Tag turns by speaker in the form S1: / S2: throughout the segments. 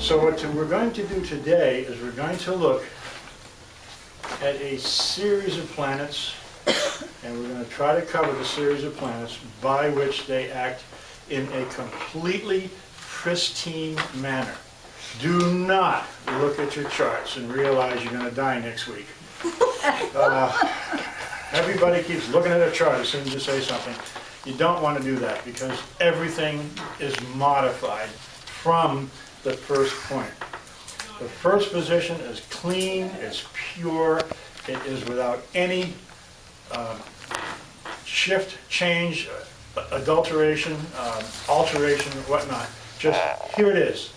S1: So what we're going to do today is we're going to look at a series of planets, and we're going to try to cover the series of planets by which they act in a completely pristine manner. Do not look at your charts and realize you're going to die next week. Everybody keeps looking at a chart as soon as you say something. You don't want to do that because everything is modified from the first point. The first position is clean, it's pure, it is without any shift, change, adulteration, alteration, whatnot. Just here it is.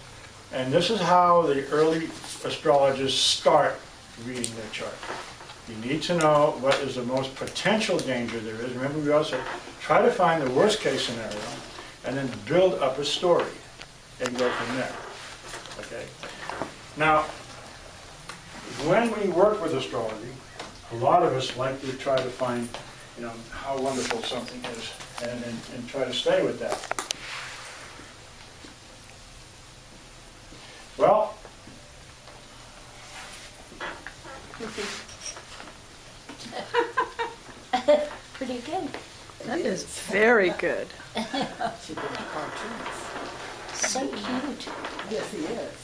S1: And this is how the early astrologers start reading their chart. You need to know what is the most potential danger there is. Remember, we also try to find the worst case scenario and then build up a story and go from there. Okay? Now, when we work with astrology, a lot of us like to try to find, how wonderful something is and try to stay with that. Well,
S2: pretty good.
S3: That is very good.
S4: She did cartoons.
S2: So cute.
S4: Yes, he is.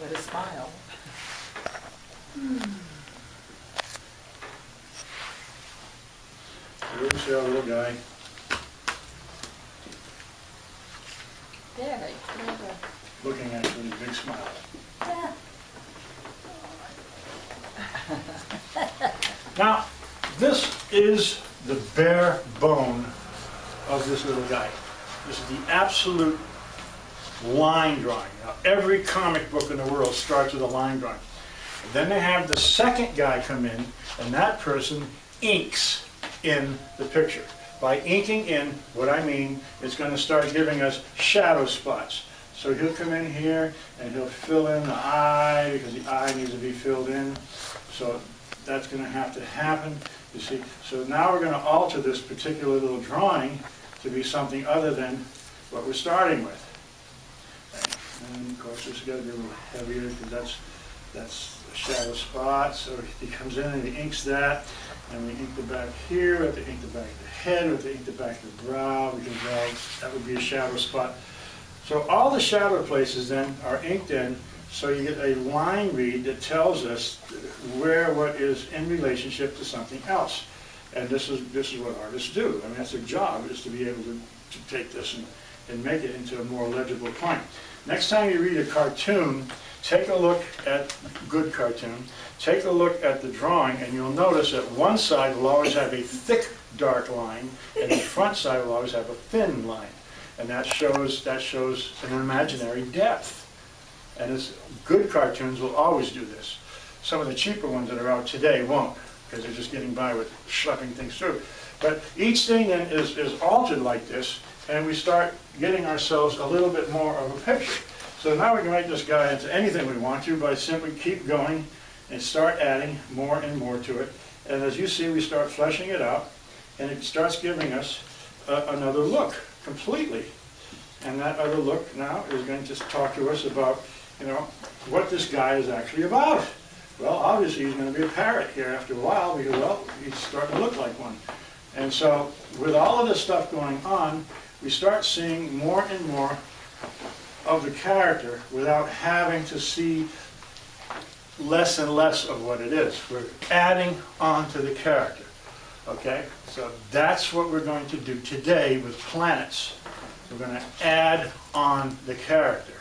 S4: With a smile.
S1: Here's our little guy.
S2: Very clever.
S1: Looking at you with a big smile.
S2: Yeah.
S1: Now, this is the bare bone of this little guy. This is the absolute line drawing. Now, every comic book in the world starts with a line drawing. And then they have the second guy come in, and that person inks in the picture. By inking in, what I mean, it's going to start giving us shadow spots. So he'll come in here and he'll fill in the eye because the eye needs to be filled in. So that's going to have to happen, you see. So now we're going to alter this particular little drawing to be something other than what we're starting with. And of course this has got to be a little heavier because that's a shadow spot. So he comes in and he inks that. And we ink the back here, we have to ink the back of the head, we have to ink the back of the brow, because well, that would be a shadow spot. So all the shadow places then are inked in, so you get a line read that tells us where what is in relationship to something else. And this is what artists do. I mean, that's their job, is to be able to take this and make it into a more legible point. Next time you read a cartoon, take a look at good cartoon, take a look at the drawing, and you'll notice that one side will always have a thick, dark line, and the front side will always have a thin line. And that shows an imaginary depth. And it's, good cartoons will always do this. Some of the cheaper ones that are out today won't, because they're just getting by with schlepping things through. But each thing then is altered like this, and we start getting ourselves a little bit more of a picture. So now we can make this guy into anything we want to by simply keep going and start adding more and more to it. And as you see, we start fleshing it out, and it starts giving us another look completely. And that other look now is going to talk to us about, what this guy is actually about. Well, obviously he's going to be a parrot here after a while because, well, he's starting to look like one. And so with all of this stuff going on, we start seeing more and more of the character without having to see less and less of what it is. We're adding on to the character. Okay? So that's what we're going to do today with planets. We're going to add on the character.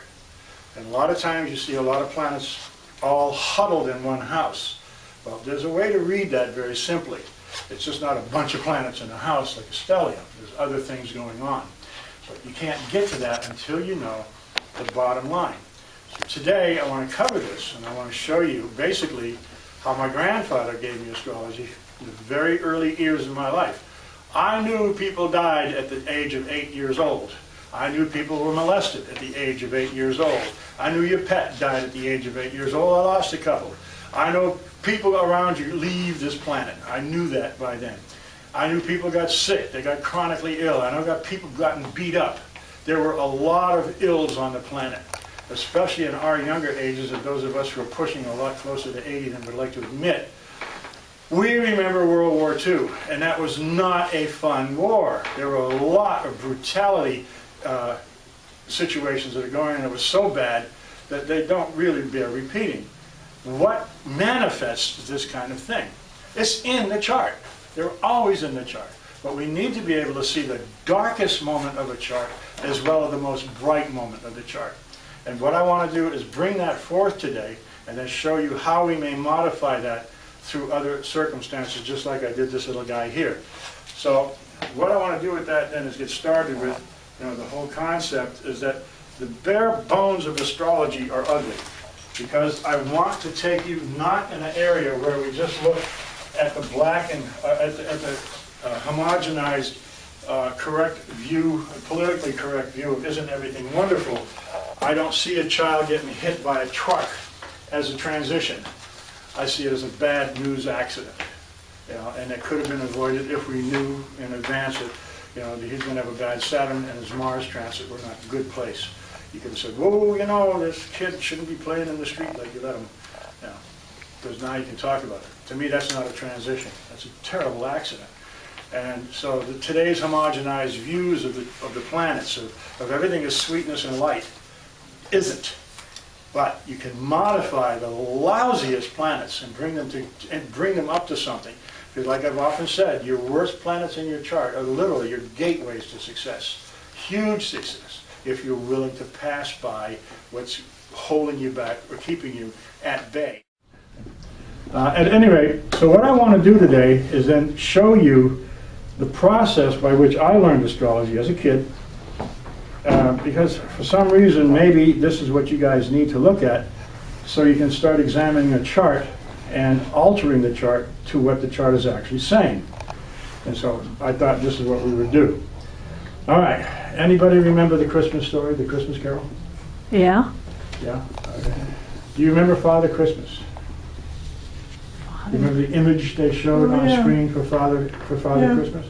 S1: And a lot of times you see a lot of planets all huddled in one house. Well, there's a way to read that very simply. It's just not a bunch of planets in a house like a stellium. There's other things going on. But you can't get to that until you know the bottom line. So today I want to cover this, and I want to show you basically how my grandfather gave me astrology in the very early years of my life. I knew people died at the age of 8 years old. I knew people were molested at the age of 8 years old. I knew your pet died at the age of 8 years old. I lost a couple. I know people around you leave this planet. I knew that by then. I knew people got sick. They got chronically ill. I know people gotten beat up. there were a lot of ills on the planet, especially in our younger ages, and those of us who are pushing a lot closer to 80 than we'd like to admit. We remember World War II, and that was not a fun war. There were a lot of brutality situations that are going on, and it was so bad that they don't really bear repeating. What manifests this kind of thing? It's in the chart. They're always in the chart. But we need to be able to see the darkest moment of a chart as well as the most bright moment of the chart. And what I want to do is bring that forth today and then show you how we may modify that through other circumstances, just like I did this little guy here. So what I want to do with that then is get started with, the whole concept is that the bare bones of astrology are ugly, because I want to take you not in an area where we just look at the black and at the homogenized, correct view, politically correct view of isn't everything wonderful. I don't see a child getting hit by a truck as a transition. I see it as a bad news accident, and it could have been avoided if we knew in advance that, he's going to have a bad Saturn and his Mars transit were not a good place. You could have said, whoa, this kid shouldn't be playing in the street like you let him, because now you can talk about it. To me, that's not a transition. That's a terrible accident. And so today's homogenized views of the planets, of everything as sweetness and light, isn't. But you can modify the lousiest planets and bring them up to something. Because like I've often said, your worst planets in your chart are literally your gateways to success. Huge success, if you're willing to pass by what's holding you back or keeping you at bay. At any rate, so what I want to do today is then show you the process by which I learned astrology as a kid. Because for some reason, maybe this is what you guys need to look at, so you can start examining a chart and altering the chart to what the chart is actually saying. And so I thought this is what we would do. All right, anybody remember the Christmas story, the Christmas Carol?
S3: Yeah.
S1: Yeah? Okay. Do you remember Father Christmas? You remember the image they showed on screen for Father Christmas?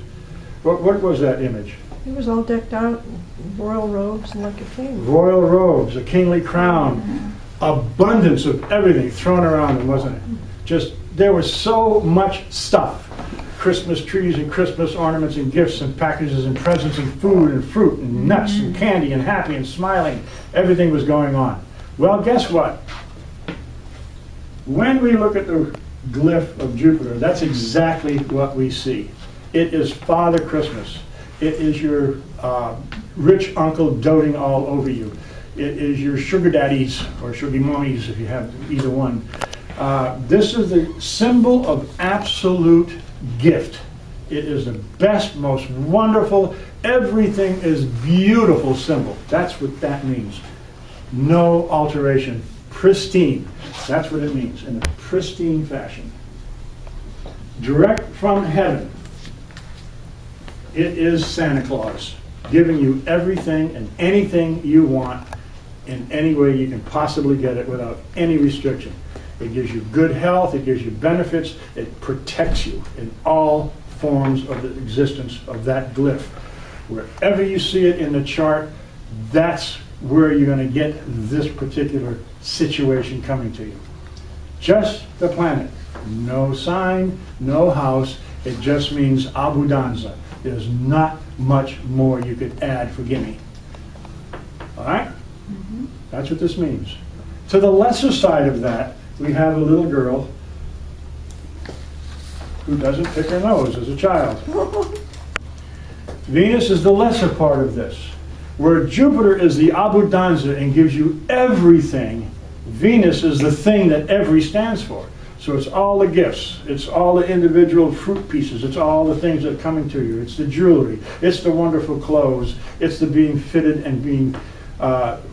S1: What was that image?
S5: He was all decked out in royal robes and like a king.
S1: Royal robes, a kingly crown, abundance of everything thrown around him, wasn't it? Just, there was so much stuff. Christmas trees and Christmas ornaments and gifts and packages and presents and food and fruit and nuts and candy and happy and smiling. Everything was going on. Well, guess what? When we look at the glyph of Jupiter, that's exactly what we see. It is Father Christmas. It is your rich uncle doting all over you. It is your sugar daddies or sugar mummies, if you have either one. This is the symbol of absolute gift. It is the best, most wonderful, everything is beautiful symbol. That's what that means. No alteration. Pristine. That's what it means, in a pristine fashion. Direct from heaven. It is Santa Claus, giving you everything and anything you want in any way you can possibly get it without any restriction. It gives you good health, it gives you benefits, it protects you in all forms of the existence of that glyph. Wherever you see it in the chart, that's where you're going to get this particular situation coming to you. Just the planet. No sign, no house. It just means abundanza. There's not much more you could add for gimme. All right? That's what this means. To the lesser side of that, we have a little girl who doesn't pick her nose as a child. Venus is the lesser part of this. Where Jupiter is the abundanza and gives you everything, Venus is the thing that every stands for. So it's all the gifts, it's all the individual fruit pieces, it's all the things that are coming to you, it's the jewelry, it's the wonderful clothes, it's the being fitted and being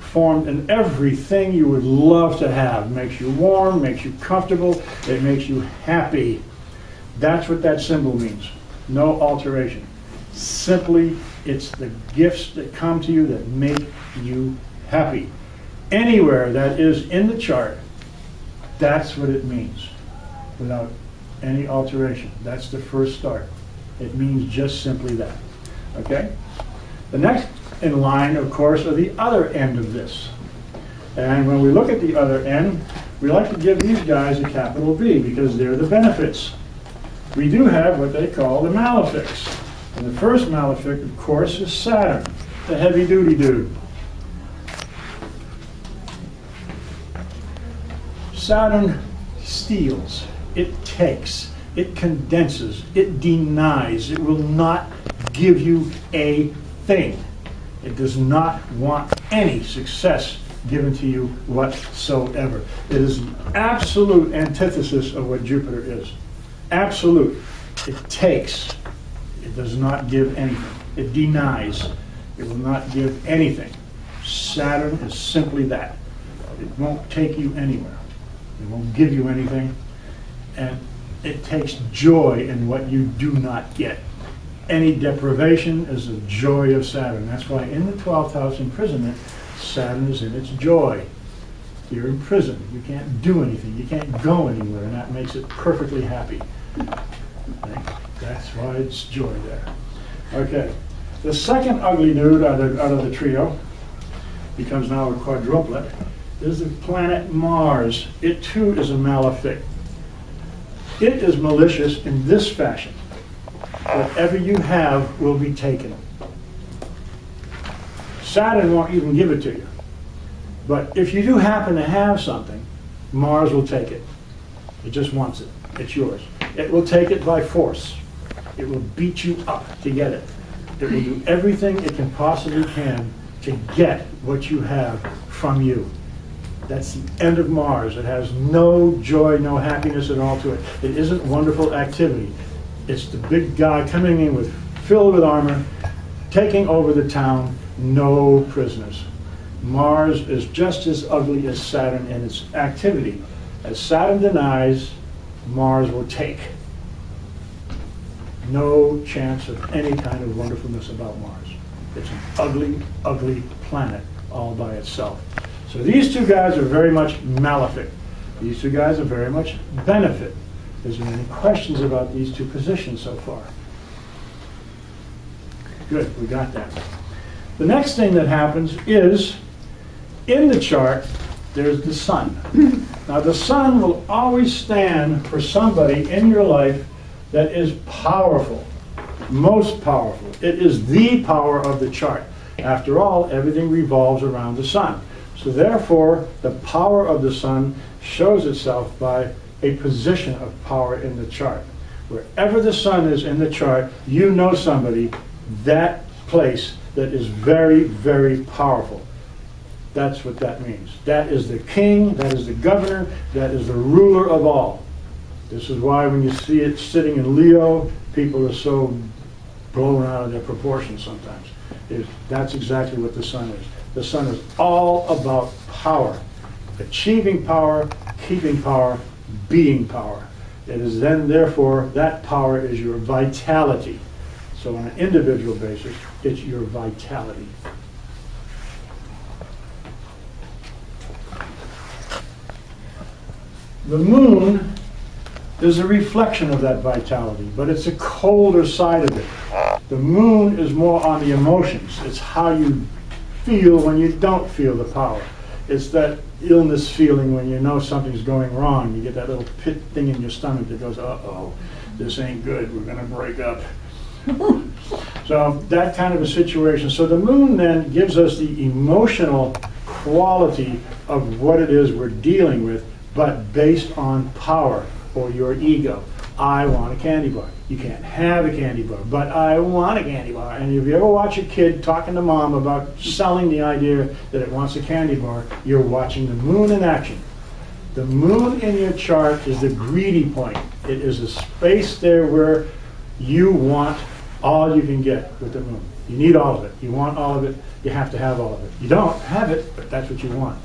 S1: formed in everything you would love to have. Makes you warm, makes you comfortable, it makes you happy. That's what that symbol means. No alteration. Simply, it's the gifts that come to you that make you happy. Anywhere that is in the chart, that's what it means, without any alteration. That's the first start. It means just simply that. Okay? The next in line, of course, are the other end of this. And when we look at the other end, we like to give these guys a capital B because they're the benefits. We do have what they call the malefics. And the first malefic, of course, is Saturn, the heavy-duty dude. Saturn steals, it takes, it condenses, it denies, it will not give you a thing. It does not want any success given to you whatsoever. It is the absolute antithesis of what Jupiter is. Absolute. It takes. It does not give anything. It denies. It will not give anything. Saturn is simply that. It won't take you anywhere. It won't give you anything. And it takes joy in what you do not get. Any deprivation is the joy of Saturn. That's why in the 12th house imprisonment, Saturn is in its joy. You're in prison. You can't do anything. You can't go anywhere, and that makes it perfectly happy. Right? That's why it's joy there. Okay. The second ugly dude out of the trio becomes now a quadruplet is the planet Mars. It too is a malefic. It is malicious in this fashion. Whatever you have will be taken. Saturn won't even give it to you. But if you do happen to have something, Mars will take it. It just wants it. It's yours. It will take it by force. It will beat you up to get it. It will do everything it can possibly can to get what you have from you. That's the end of Mars. It has no joy, no happiness at all to it. It isn't wonderful activity. It's the big guy coming in filled with armor, taking over the town, no prisoners. Mars is just as ugly as Saturn in its activity. As Saturn denies, Mars will take. No chance of any kind of wonderfulness about Mars. It's an ugly, ugly planet all by itself. So these two guys are very much malefic. These two guys are very much benefit. Is there any questions about these two positions so far? Good, we got that. The next thing that happens is, in the chart, there's the sun. Now the sun will always stand for somebody in your life that is powerful, most powerful. It is the power of the chart. After all, everything revolves around the sun. So therefore, the power of the sun shows itself by a position of power in the chart. Wherever the sun is in the chart, you know somebody, that place that is very, very powerful. That's what that means. That is the king, that is the governor, that is the ruler of all. This is why when you see it sitting in Leo, people are so blown out of their proportions sometimes. That's exactly what the sun is. The sun is all about power. Achieving power, keeping power, being power. It is then, therefore, that power is your vitality. So on an individual basis, it's your vitality. The moon is a reflection of that vitality, but it's a colder side of it. The moon is more on the emotions. It's how you feel when you don't feel the power. It's that illness feeling when you know something's going wrong. You get that little pit thing in your stomach that goes, uh-oh, this ain't good, we're gonna break up. So that kind of a situation. So the moon then gives us the emotional quality of what it is we're dealing with, but based on power or your ego. I want a candy bar. You can't have a candy bar, but I want a candy bar. And if you ever watch a kid talking to mom about selling the idea that it wants a candy bar, you're watching the moon in action. The moon in your chart is the greedy point. It is a space there where you want all you can get with the moon. You need all of it. You want all of it. You have to have all of it. You don't have it, but that's what you want.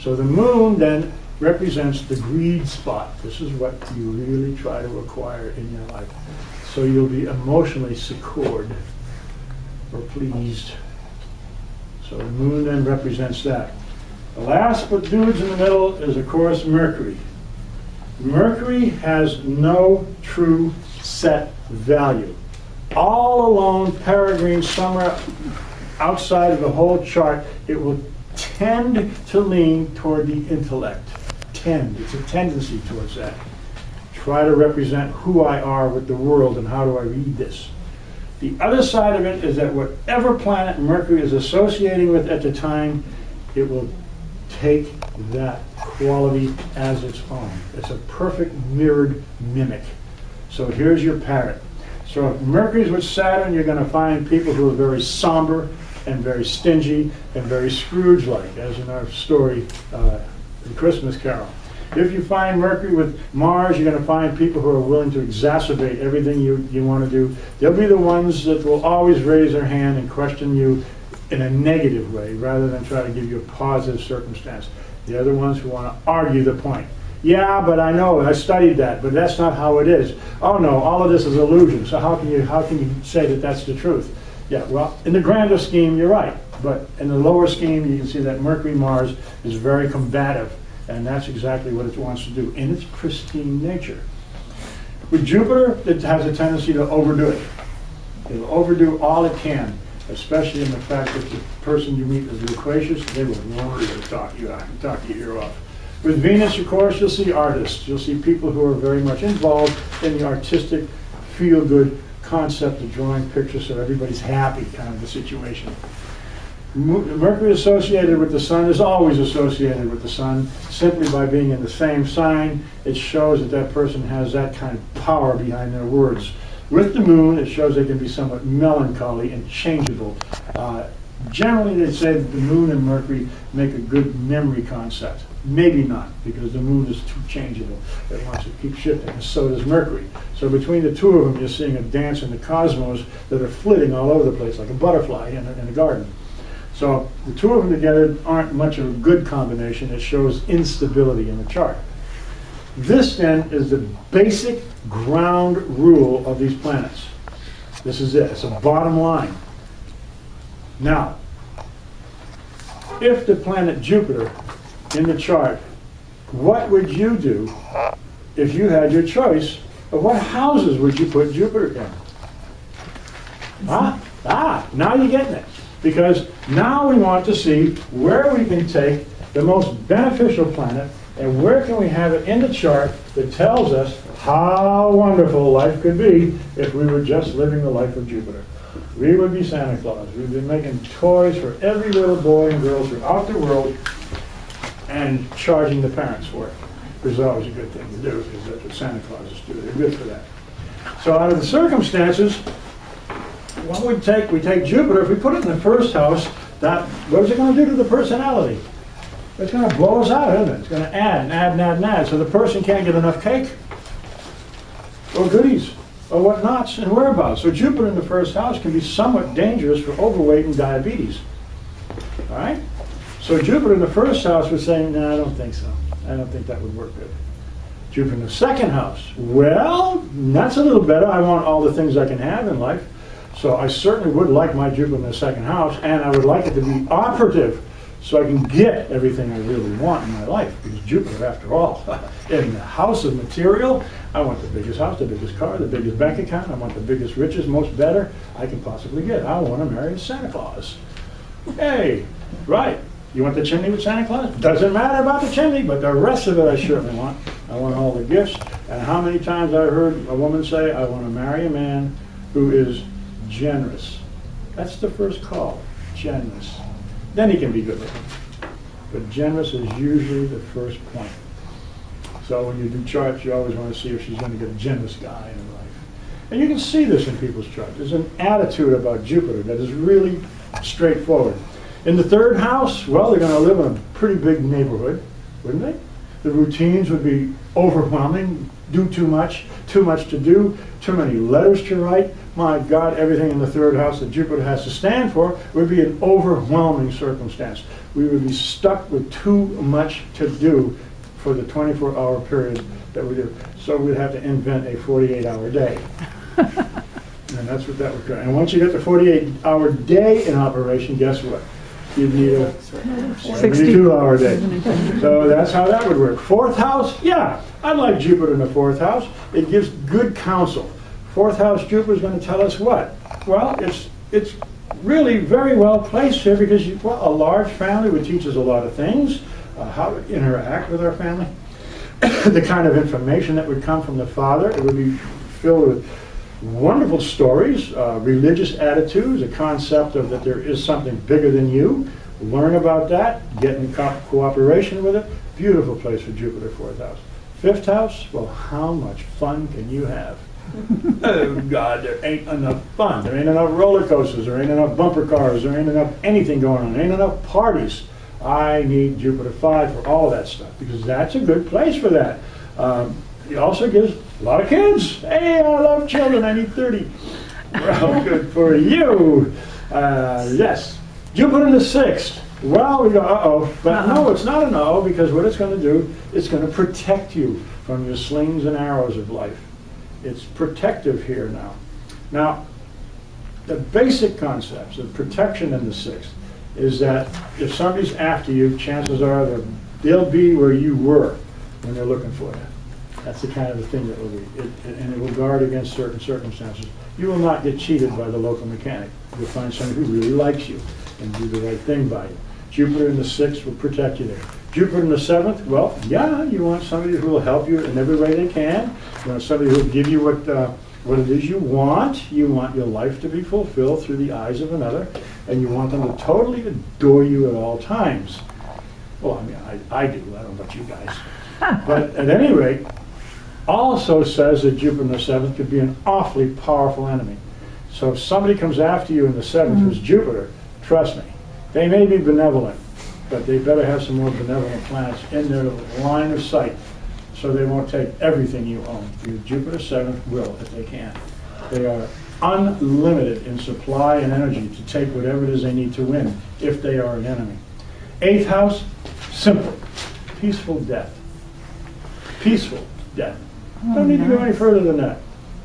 S1: So the moon then represents the greed spot. This is what you really try to acquire in your life. So you'll be emotionally secured or pleased. So the moon then represents that. The last but dudes in the middle is, of course, Mercury. Mercury has no true set value. All alone, peregrine, somewhere outside of the whole chart, it will tend to lean toward the intellect. Tend. It's a tendency towards that. Try to represent who I are with the world and how do I read this. The other side of it is that whatever planet Mercury is associating with at the time, it will take that quality as its own. It's a perfect mirrored mimic. So here's your parrot. So if Mercury's with Saturn, you're going to find people who are very somber and very stingy and very Scrooge-like, as in our story, The Christmas Carol. If you find Mercury with Mars, you're going to find people who are willing to exacerbate everything you want to do. They'll be the ones that will always raise their hand and question you in a negative way rather than try to give you a positive circumstance. The other ones who want to argue the point. Yeah, but I know, I studied that, but that's not how it is. Oh no, all of this is illusion, so how can you say that that's the truth? Yeah, well, in the grander scheme, you're right, but in the lower scheme, you can see that Mercury-Mars is very combative, and that's exactly what it wants to do in its pristine nature. With Jupiter, it has a tendency to overdo it. It'll overdo all it can, especially in the fact that the person you meet is loquacious, they will really talk you your ear off. With Venus, of course, you'll see artists. You'll see people who are very much involved in the artistic, feel-good concept of drawing pictures so everybody's happy kind of a situation. Mercury associated with the Sun is always associated with the Sun. Simply by being in the same sign, it shows that that person has that kind of power behind their words. With the Moon, it shows they can be somewhat melancholy and changeable. Generally, they say that the Moon and Mercury make a good memory concept. Maybe not, because the Moon is too changeable. It wants to keep shifting, and so does Mercury. So between the two of them, you're seeing a dance in the cosmos that are flitting all over the place, like a butterfly in a garden. So the two of them together aren't much of a good combination. It shows instability in the chart. This, then, is the basic ground rule of these planets. This is it. It's a bottom line. Now, if the planet Jupiter in the chart, what would you do if you had your choice of what houses would you put Jupiter in? Now you're getting it. Because now we want to see where we can take the most beneficial planet and where can we have it in the chart that tells us how wonderful life could be if we were just living the life of Jupiter. We would be Santa Claus. We'd be making toys for every little boy and girl throughout the world and charging the parents for it, which is always a good thing to do, because that's what Santa Clauses do. They're good for that. So out of the circumstances, what we take Jupiter, if we put it in the first house, what is it going to do to the personality? It's going to blow us out, isn't it? It's going to add and add and add and add, so the person can't get enough cake or goodies or whatnots and whereabouts. So Jupiter in the first house can be somewhat dangerous for overweight and diabetes. All right? So Jupiter in the first house was saying, no, I don't think so. I don't think that would work good. Jupiter in the second house, well, that's a little better. I want all the things I can have in life. So I certainly would like my Jupiter in the second house, and I would like it to be operative so I can get everything I really want in my life. Because Jupiter, after all, in the house of material, I want the biggest house, the biggest car, the biggest bank account. I want the biggest, richest, most better I can possibly get. I want to marry Santa Claus. Hey, right. You want the chimney with Santa Claus? Doesn't matter about the chimney, but the rest of it I certainly want. I want all the gifts. And how many times I heard a woman say, I want to marry a man who is generous. That's the first call, generous. Then he can be good looking. But generous is usually the first point. So when you do charts, you always want to see if she's going to get a generous guy in life. And you can see this in people's charts. There's an attitude about Jupiter that is really straightforward. In the third house, well, they're going to live in a pretty big neighborhood, wouldn't they? The routines would be overwhelming, do too much to do, too many letters to write. My God, everything in the third house that Jupiter has to stand for would be an overwhelming circumstance. We would be stuck with too much to do for the 24-hour period that we do. So we'd have to invent a 48-hour day. And that's what that would do. And once you get the 48-hour day in operation, guess what? You'd need a 72-hour day. So that's how that would work. Fourth house, yeah, I like Jupiter in the fourth house. It gives good counsel. Fourth house Jupiter is going to tell us what? Well, it's really very well placed here because well, a large family would teach us a lot of things, how to interact with our family, the kind of information that would come from the father. It would be filled with wonderful stories, religious attitudes, a concept of that there is something bigger than you. Learn about that, get in cooperation with it. Beautiful place for Jupiter, 4th house. 5th house, well, how much fun can you have? Oh God, there ain't enough fun. There ain't enough roller coasters, there ain't enough bumper cars, there ain't enough anything going on, there ain't enough parties. I need Jupiter 5 for all that stuff because that's a good place for that. It also gives a lot of kids. Hey, I love children, I need 30. Well, good for you. Yes. Jupiter in the 6th. Well, we go, uh-oh. But no, it's not an uh-oh because what it's going to do, it's going to protect you from your slings and arrows of life. It's protective here now. Now, the basic concepts of protection in the 6th is that if somebody's after you, chances are that they'll be where you were when they're looking for you. That's the kind of the thing that will be. And it will guard against certain circumstances. You will not get cheated by the local mechanic. You'll find somebody who really likes you and do the right thing by you. Jupiter in the 6th will protect you there. Jupiter in the 7th, well, yeah, you want somebody who will help you in every way they can. You want somebody who will give you what it is you want. You want your life to be fulfilled through the eyes of another, and you want them to totally adore you at all times. Well, I mean, I do. I don't know about you guys. But at any rate, also says that Jupiter in the 7th could be an awfully powerful enemy. So if somebody comes after you in the 7th who's Jupiter, trust me, they may be benevolent, but they better have some more benevolent planets in their line of sight so they won't take everything you own. Your Jupiter 7th will, if they can. They are unlimited in supply and energy to take whatever it is they need to win if they are an enemy. 8th house, simple, peaceful death. Peaceful death. Don't need to go any further than that.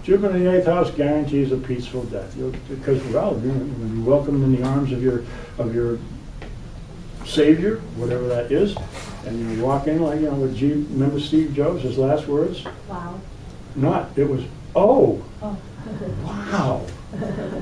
S1: Jupiter in the 8th house guarantees a peaceful death. Because, well, you're going to be welcomed in the arms of your Savior, whatever that is, and you walk in like, remember Steve Jobs, his last words?
S2: Wow.
S1: It was, oh. Wow.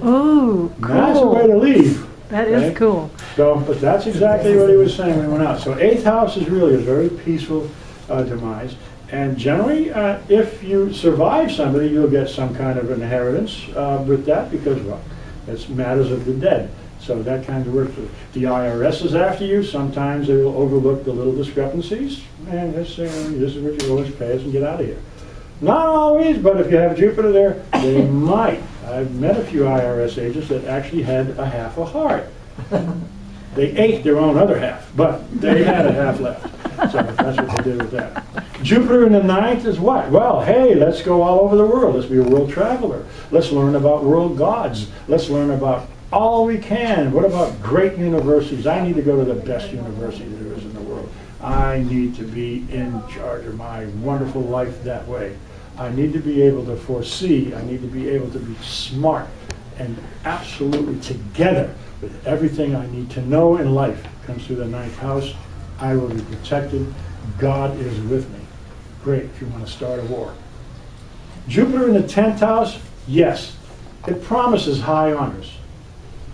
S3: Ooh, cool.
S1: That's a way to leave.
S3: That is cool.
S1: So, but that's exactly what he was saying when he went out. So 8th house is really a very peaceful demise. And generally, if you survive somebody, you'll get some kind of inheritance with that because, well, it's matters of the dead. So that kind of works. The IRS is after you. Sometimes they will overlook the little discrepancies and just say, this is what you always pay us and get out of here. Not always, but if you have Jupiter there, they might. I've met a few IRS agents that actually had a half a heart. They ate their own other half, but they had a half left. So that's what they did with that. Jupiter in the 9th is what? Well, hey, let's go all over the world. Let's be a world traveler. Let's learn about world gods. Let's learn about all we can. What about great universities? I need to go to the best university there is in the world. I need to be in charge of my wonderful life that way. I need to be able to foresee. I need to be able to be smart and absolutely together with everything I need to know in life. Comes through the 9th house. I will be protected. God is with me. Great if you want to start a war. Jupiter in the 10th house, yes, it promises high honors.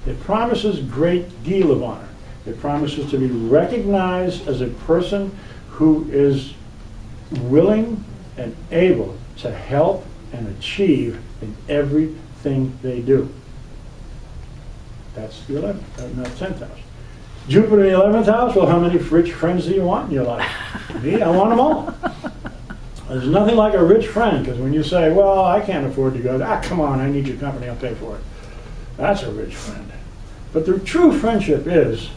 S1: It promises a great deal of honor. It promises to be recognized as a person who is willing and able to help and achieve in everything they do. That's the 11th, not 10th house. Jupiter in the 11th house, well, how many rich friends do you want in your life? Me, I want them all. There's nothing like a rich friend, because when you say, well, I can't afford to go, come on, I need your company, I'll pay for it. That's a rich friend. But the true friendship is,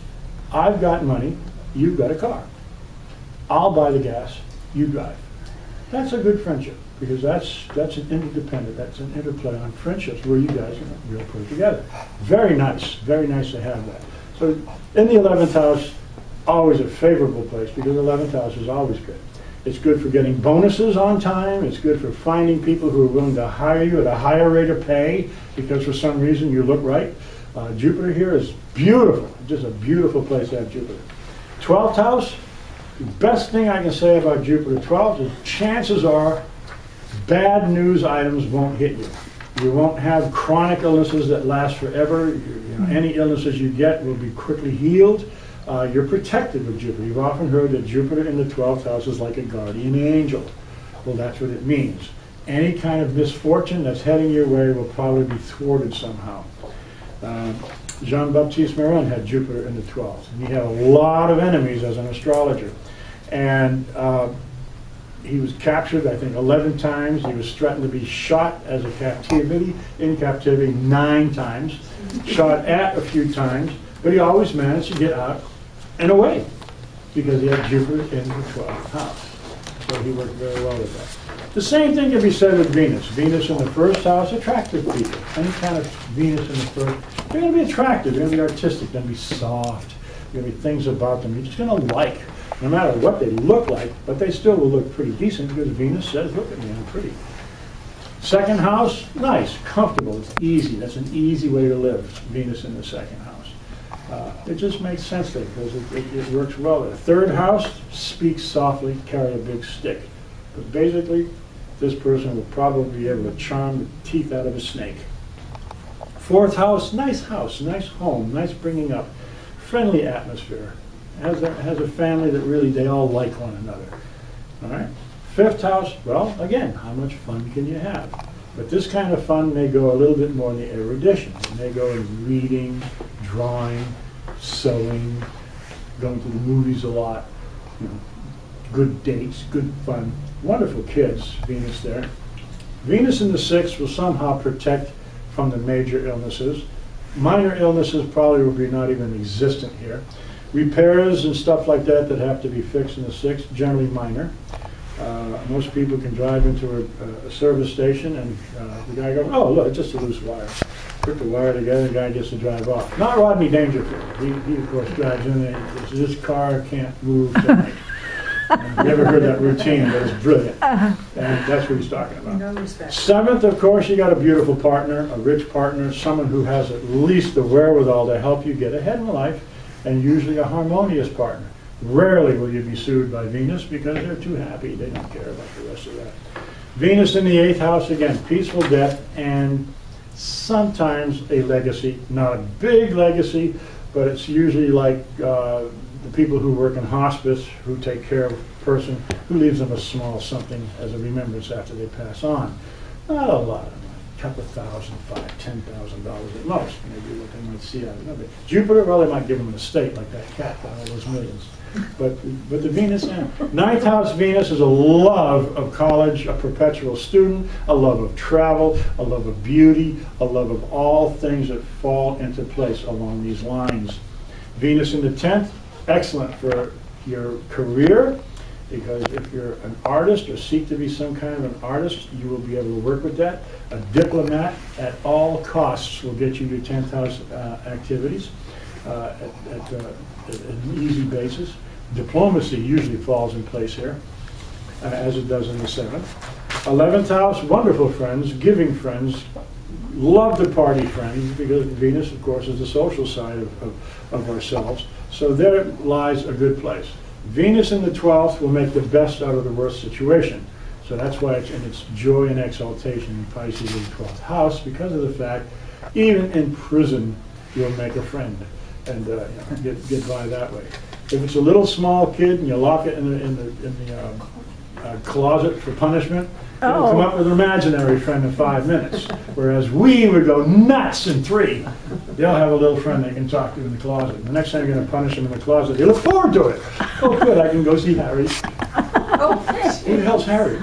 S1: I've got money, you've got a car. I'll buy the gas, you drive. That's a good friendship, because that's an interdependent, that's an interplay on friendships where you guys will put it together. Very nice to have that. So in the 11th house, always a favorable place, because the 11th house is always good. It's good for getting bonuses on time. It's good for finding people who are willing to hire you at a higher rate of pay because for some reason you look right. Jupiter here is beautiful. Just a beautiful place to have Jupiter. 12th house, the best thing I can say about Jupiter 12th is chances are bad news items won't hit you. You won't have chronic illnesses that last forever. You're Any illnesses you get will be quickly healed. You're protected with Jupiter. You've often heard that Jupiter in the 12th house is like a guardian angel. Well, that's what it means. Any kind of misfortune that's heading your way will probably be thwarted somehow. Jean-Baptiste Marin had Jupiter in the 12th. And he had a lot of enemies as an astrologer. And he was captured, I think, 11 times. He was threatened to be shot as a captivity, in captivity 9 times, shot at a few times, but he always managed to get out and away because he had Jupiter in the 12th house. So he worked very well with that. The same thing can be said with Venus. Venus in the first house, attractive people. Any kind of Venus in the first, they're going to be attractive, they're going to be artistic, they're going to be soft, there are going to be things about them you're just going to like. No matter what they look like, but they still will look pretty decent because Venus says, look at me, I'm pretty. Second house, nice, comfortable, it's easy. That's an easy way to live, Venus in the second house. It just makes sense there because it works well there. Third house, speak softly, carry a big stick. But basically, this person will probably be able to charm the teeth out of a snake. Fourth house, nice home, nice bringing up, friendly atmosphere. Has a family that really, they all like one another. All right. Fifth house, well, again, how much fun can you have? But this kind of fun may go a little bit more in the erudition. It may go in reading, drawing, sewing, going to the movies a lot, good dates, good fun. Wonderful kids, Venus there. Venus in the 6th will somehow protect from the major illnesses. Minor illnesses probably will be not even existent here. Repairs and stuff like that have to be fixed in the 6th, generally minor. Most people can drive into a service station and the guy goes, oh, look, it's just a loose wire. Put the wire together, the guy gets to drive off. Not Rodney Dangerfield. He of course, drives in there and says, this car can't move tonight. You ever heard that routine, but it's brilliant. And that's what he's talking about.
S4: No respect.
S1: 7th, of course, you got a beautiful partner, a rich partner, someone who has at least the wherewithal to help you get ahead in life, and usually a harmonious partner. Rarely will you be sued by Venus because they're too happy. They don't care about the rest of that. Venus in the 8th house, again, peaceful death and sometimes a legacy. Not a big legacy, but it's usually like the people who work in hospice who take care of a person who leaves them a small something as a remembrance after they pass on. Not a lot of money. A couple thousand, $10,000 at most, maybe what they might see out of it. Jupiter, well, they might give them an estate like that cat got all those millions. But the Venus, yeah. 9th house Venus is a love of college, a perpetual student, a love of travel, a love of beauty, a love of all things that fall into place along these lines. Venus in the 10th, excellent for your career, because if you're an artist or seek to be some kind of an artist, you will be able to work with that. A diplomat at all costs will get you to 10th house activities at an easy basis. Diplomacy usually falls in place here, as it does in the 7th. 11th house, wonderful friends, giving friends, love to party friends, because Venus, of course, is the social side of ourselves. So there lies a good place. Venus in the 12th will make the best out of the worst situation. So that's why it's in its joy and exaltation in Pisces in the 12th house, because of the fact, even in prison, you'll make a friend and get by that way. If it's a little small kid and you lock it in the closet for punishment, it'll come up with an imaginary friend in 5 minutes. Whereas we would go nuts in 3. They'll have a little friend they can talk to in the closet. The next time you're going to punish them in the closet, they look forward to it. Oh, good, I can go see Harry. Who the hell's Harry?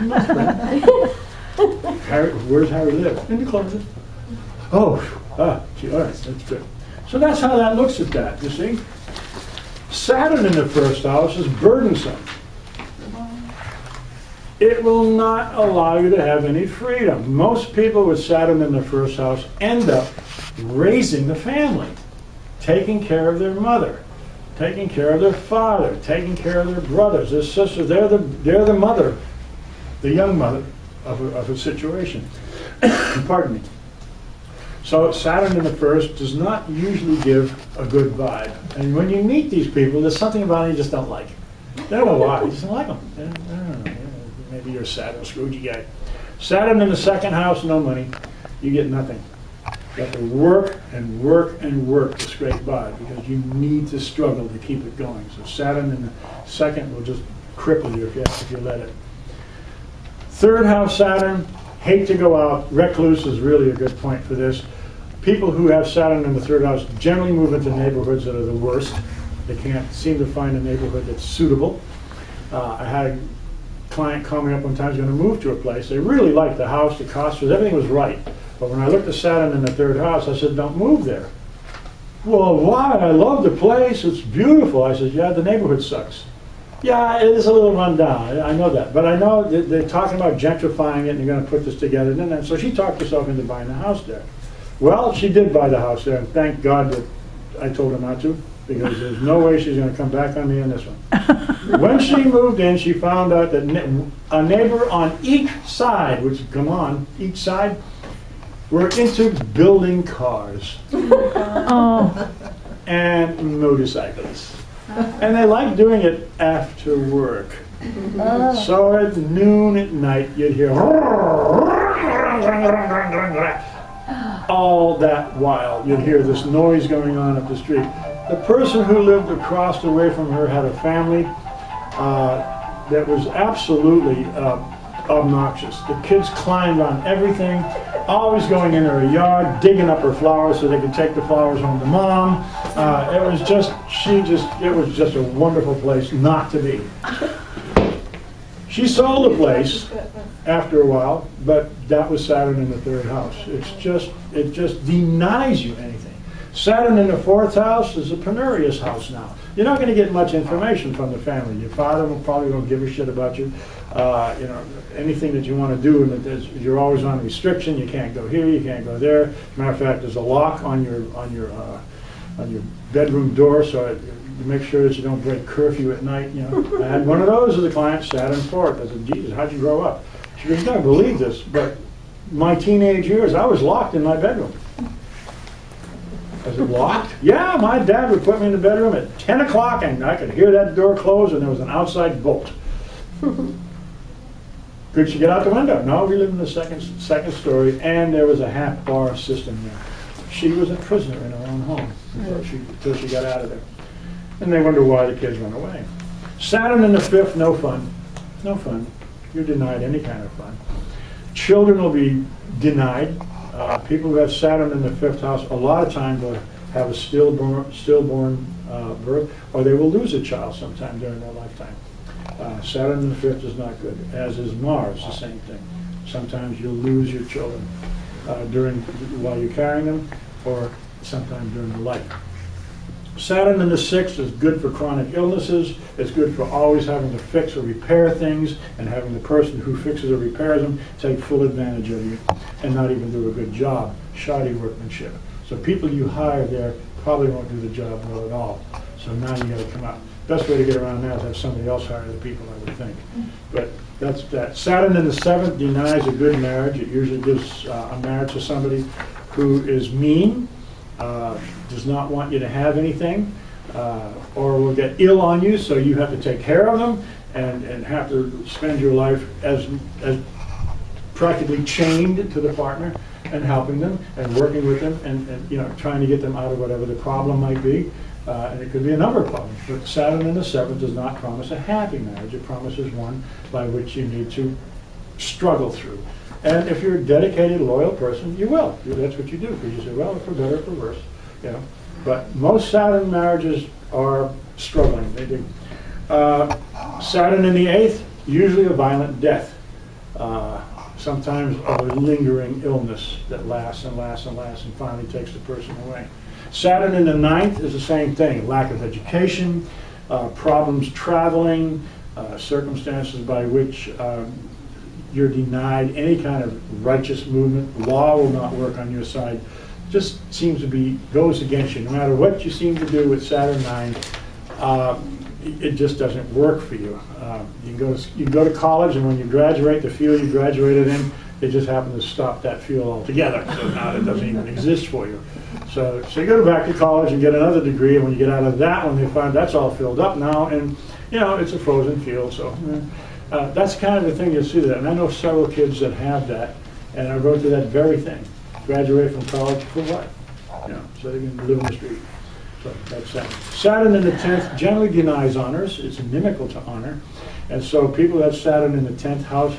S1: Harry, where's Harry live? In the closet. Gee, all right, that's good. So that's how that looks at that, you see. Saturn in the 1st house is burdensome. It will not allow you to have any freedom. Most people with Saturn in the 1st house end up raising the family, taking care of their mother, taking care of their father, taking care of their brothers, their sisters. They're the mother, the young mother of a situation. Pardon me. So Saturn in the 1st does not usually give a good vibe. And when you meet these people, there's something about them you just don't like. I don't know why, you just don't like them. I don't know. Maybe you're a Saturn Scroogey guy. Saturn in the 2nd house, no money. You get nothing. You have to work and work and work to scrape by because you need to struggle to keep it going. So Saturn in the second will just cripple you if you let it. Third house Saturn, hate to go out. Recluse is really a good point for this. People who have Saturn in the third house generally move into neighborhoods that are the worst. They can't seem to find a neighborhood that's suitable. I had a client call me up one time, he's going to move to a place. They really liked the house, the cost was, everything was right. But when I looked at Saturn in the third house, I said, don't move there. Well, why? I love the place, it's beautiful. I said, yeah, the neighborhood sucks. Yeah, it is a little run down, I know that. But I know that they're talking about gentrifying it and they're going to put this together. And then, so she talked herself into buying the house there. Well, she did buy the house there, and thank God that I told her not to, because there's no way she's going to come back on me on this one. When she moved in, she found out that a neighbor on each side, each side, were into building cars
S3: Oh,
S1: and motorcycles. And they liked doing it after work. So at noon at night, you'd hear all that while. You'd hear this noise going on up the street. The person who lived across the way from her had a family that was absolutely obnoxious. The kids climbed on everything, always going in her yard, digging up her flowers so they could take the flowers home to mom. It was just a wonderful place not to be. She sold the place after a while, but that was Saturn in the third house. It just denies you anything. Saturn in the fourth house is a penurious house now. You're not going to get much information from the family. Your father will probably won't give a shit about you. Anything that you want to do, and you're always on restriction. You can't go here, you can't go there. Matter of fact, there's a lock on your bedroom door, so you make sure that you don't break curfew at night. I had one of those as a client, Saturn fourth. I said, Jesus, how'd you grow up? She goes, you don't believe this, but my teenage years, I was locked in my bedroom. I said, locked? Yeah, my dad would put me in the bedroom at 10 o'clock and I could hear that door close and there was an outside bolt. Could she get out the window? No, we lived in the second story and there was a half bar system there. She was a prisoner in her own home until she got out of there. And they wonder why the kids run away. Saturn in the fifth, no fun. No fun. You're denied any kind of fun. Children will be denied. People who have Saturn in the fifth house, a lot of times will have a stillborn birth, or they will lose a child sometime during their lifetime. Saturn in the fifth is not good, as is Mars, the same thing. Sometimes you'll lose your children while you're carrying them, or sometime during their life. Saturn in the sixth is good for chronic illnesses. It's good for always having to fix or repair things and having the person who fixes or repairs them take full advantage of you and not even do a good job. Shoddy workmanship. So people you hire there probably won't do the job well at all. So now you got to come out. Best way to get around that is have somebody else hire the people, I would think. But that's that. Saturn in the seventh denies a good marriage. It usually gives a marriage to somebody who is mean, does not want you to have anything, or will get ill on you, so you have to take care of them and have to spend your life as practically chained to the partner and helping them and working with them and trying to get them out of whatever the problem might be. And it could be a number of problems. But Saturn in the seventh does not promise a happy marriage. It promises one by which you need to struggle through. And if you're a dedicated, loyal person, you will. That's what you do. Because you say, well, for better or for worse. But most Saturn marriages are struggling. They do. Saturn in the eighth, usually a violent death. Sometimes a lingering illness that lasts and lasts and lasts and finally takes the person away. Saturn in the ninth is the same thing. Lack of education, problems traveling, circumstances by which you're denied any kind of righteous movement. Law will not work on your side. Just seems to goes against you. No matter what you seem to do with Saturn 9, it just doesn't work for you. You can go to college, and when you graduate, the field you graduated in, they just happen to stop that field altogether. So now it doesn't even exist for you. So you go back to college and get another degree, and when you get out of that one, they find that's all filled up now, and it's a frozen field. So that's kind of the thing you'll see that. And I know several kids that have that, and are going through that very thing. Graduate from college for what? You know, so they can live in the street. So that's Saturn. Saturn in the 10th generally denies honors. It's inimical to honor. And so people that have Saturn in the 10th house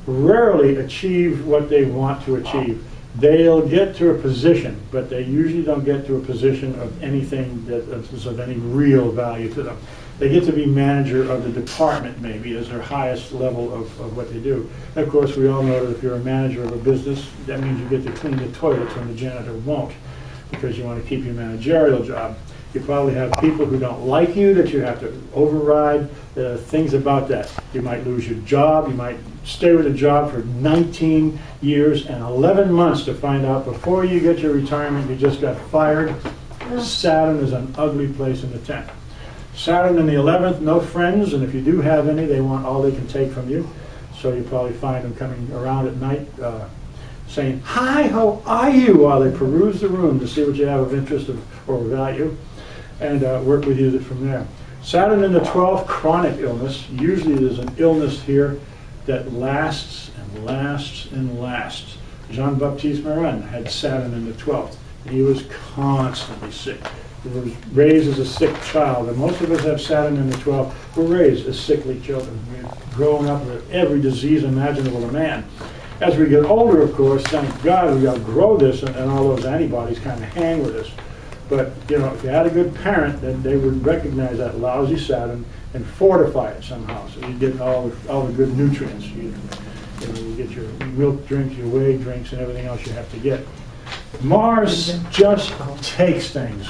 S1: rarely achieve what they want to achieve. They'll get to a position, but they usually don't get to a position of anything that is of any real value to them. They get to be manager of the department, maybe, as their highest level of what they do. And of course, we all know that if you're a manager of a business, that means you get to clean the toilets when the janitor won't, because you want to keep your managerial job. You probably have people who don't like you that you have to override, things about that. You might lose your job. You might stay with a job for 19 years and 11 months to find out before you get your retirement you just got fired. Saturn is an ugly place in the 10th. Saturn in the 11th, no friends, and if you do have any, they want all they can take from you. So you probably find them coming around at night saying, "Hi, how are you?" while they peruse the room to see what you have of interest or value, and work with you from there. Saturn in the 12th, chronic illness. Usually there's an illness here that lasts and lasts and lasts. Jean-Baptiste Marin had Saturn in the 12th. He was constantly sick. He was raised as a sick child, and most of us have Saturn in the 12th. We're raised as sickly children. We're growing up with every disease imaginable to man. As we get older, of course, thank God we outgrow this, and all those antibodies kind of hang with us. But, you know, if you had a good parent, then they would recognize that lousy Saturn and fortify it somehow, so you get all the good nutrients. You get your milk drinks, your whey drinks, and everything else you have to get. Mars just takes things.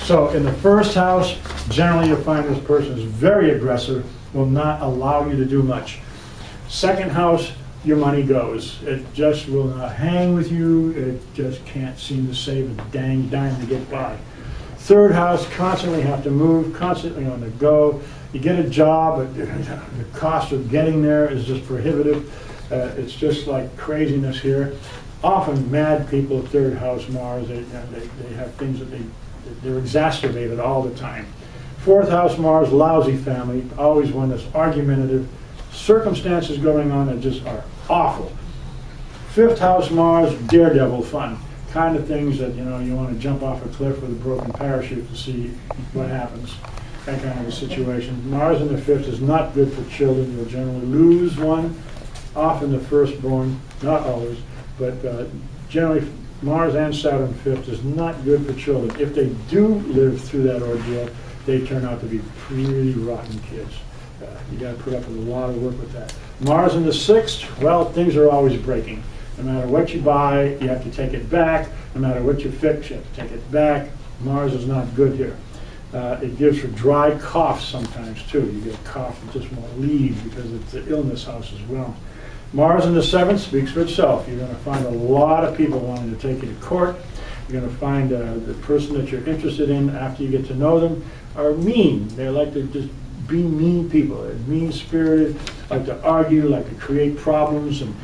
S1: So in the first house, generally you'll find this person is very aggressive, will not allow you to do much. Second house, your money goes. It just will not hang with you. It just can't seem to save a dang dime to get by. Third house, constantly have to move, constantly on the go. You get a job, but the cost of getting there is just prohibitive. It's just like craziness here. Often mad people at third house Mars, they have things that they're exacerbated all the time. Fourth house Mars, lousy family, always one that's argumentative. Circumstances going on that just are awful. Fifth house Mars, daredevil fun. Kind of things that, you know, you want to jump off a cliff with a broken parachute to see what happens. That kind of a situation. Mars in the fifth is not good for children. You'll generally lose one. Often the firstborn, not always, but generally Mars and Saturn fifth is not good for children. If they do live through that ordeal, they turn out to be pretty rotten kids. You got to put up with a lot of work with that. Mars in the sixth, well, things are always breaking. No matter what you buy, you have to take it back. No matter what you fix, you have to take it back. Mars is not good here. It gives for dry coughs sometimes too. You get a cough that just won't leave because it's the illness house as well. Mars in the seventh speaks for itself. You're going to find a lot of people wanting to take you to court. You're going to find the person that you're interested in after you get to know them are mean. They like to just be mean people. They're mean-spirited, like to argue, like to create problems, and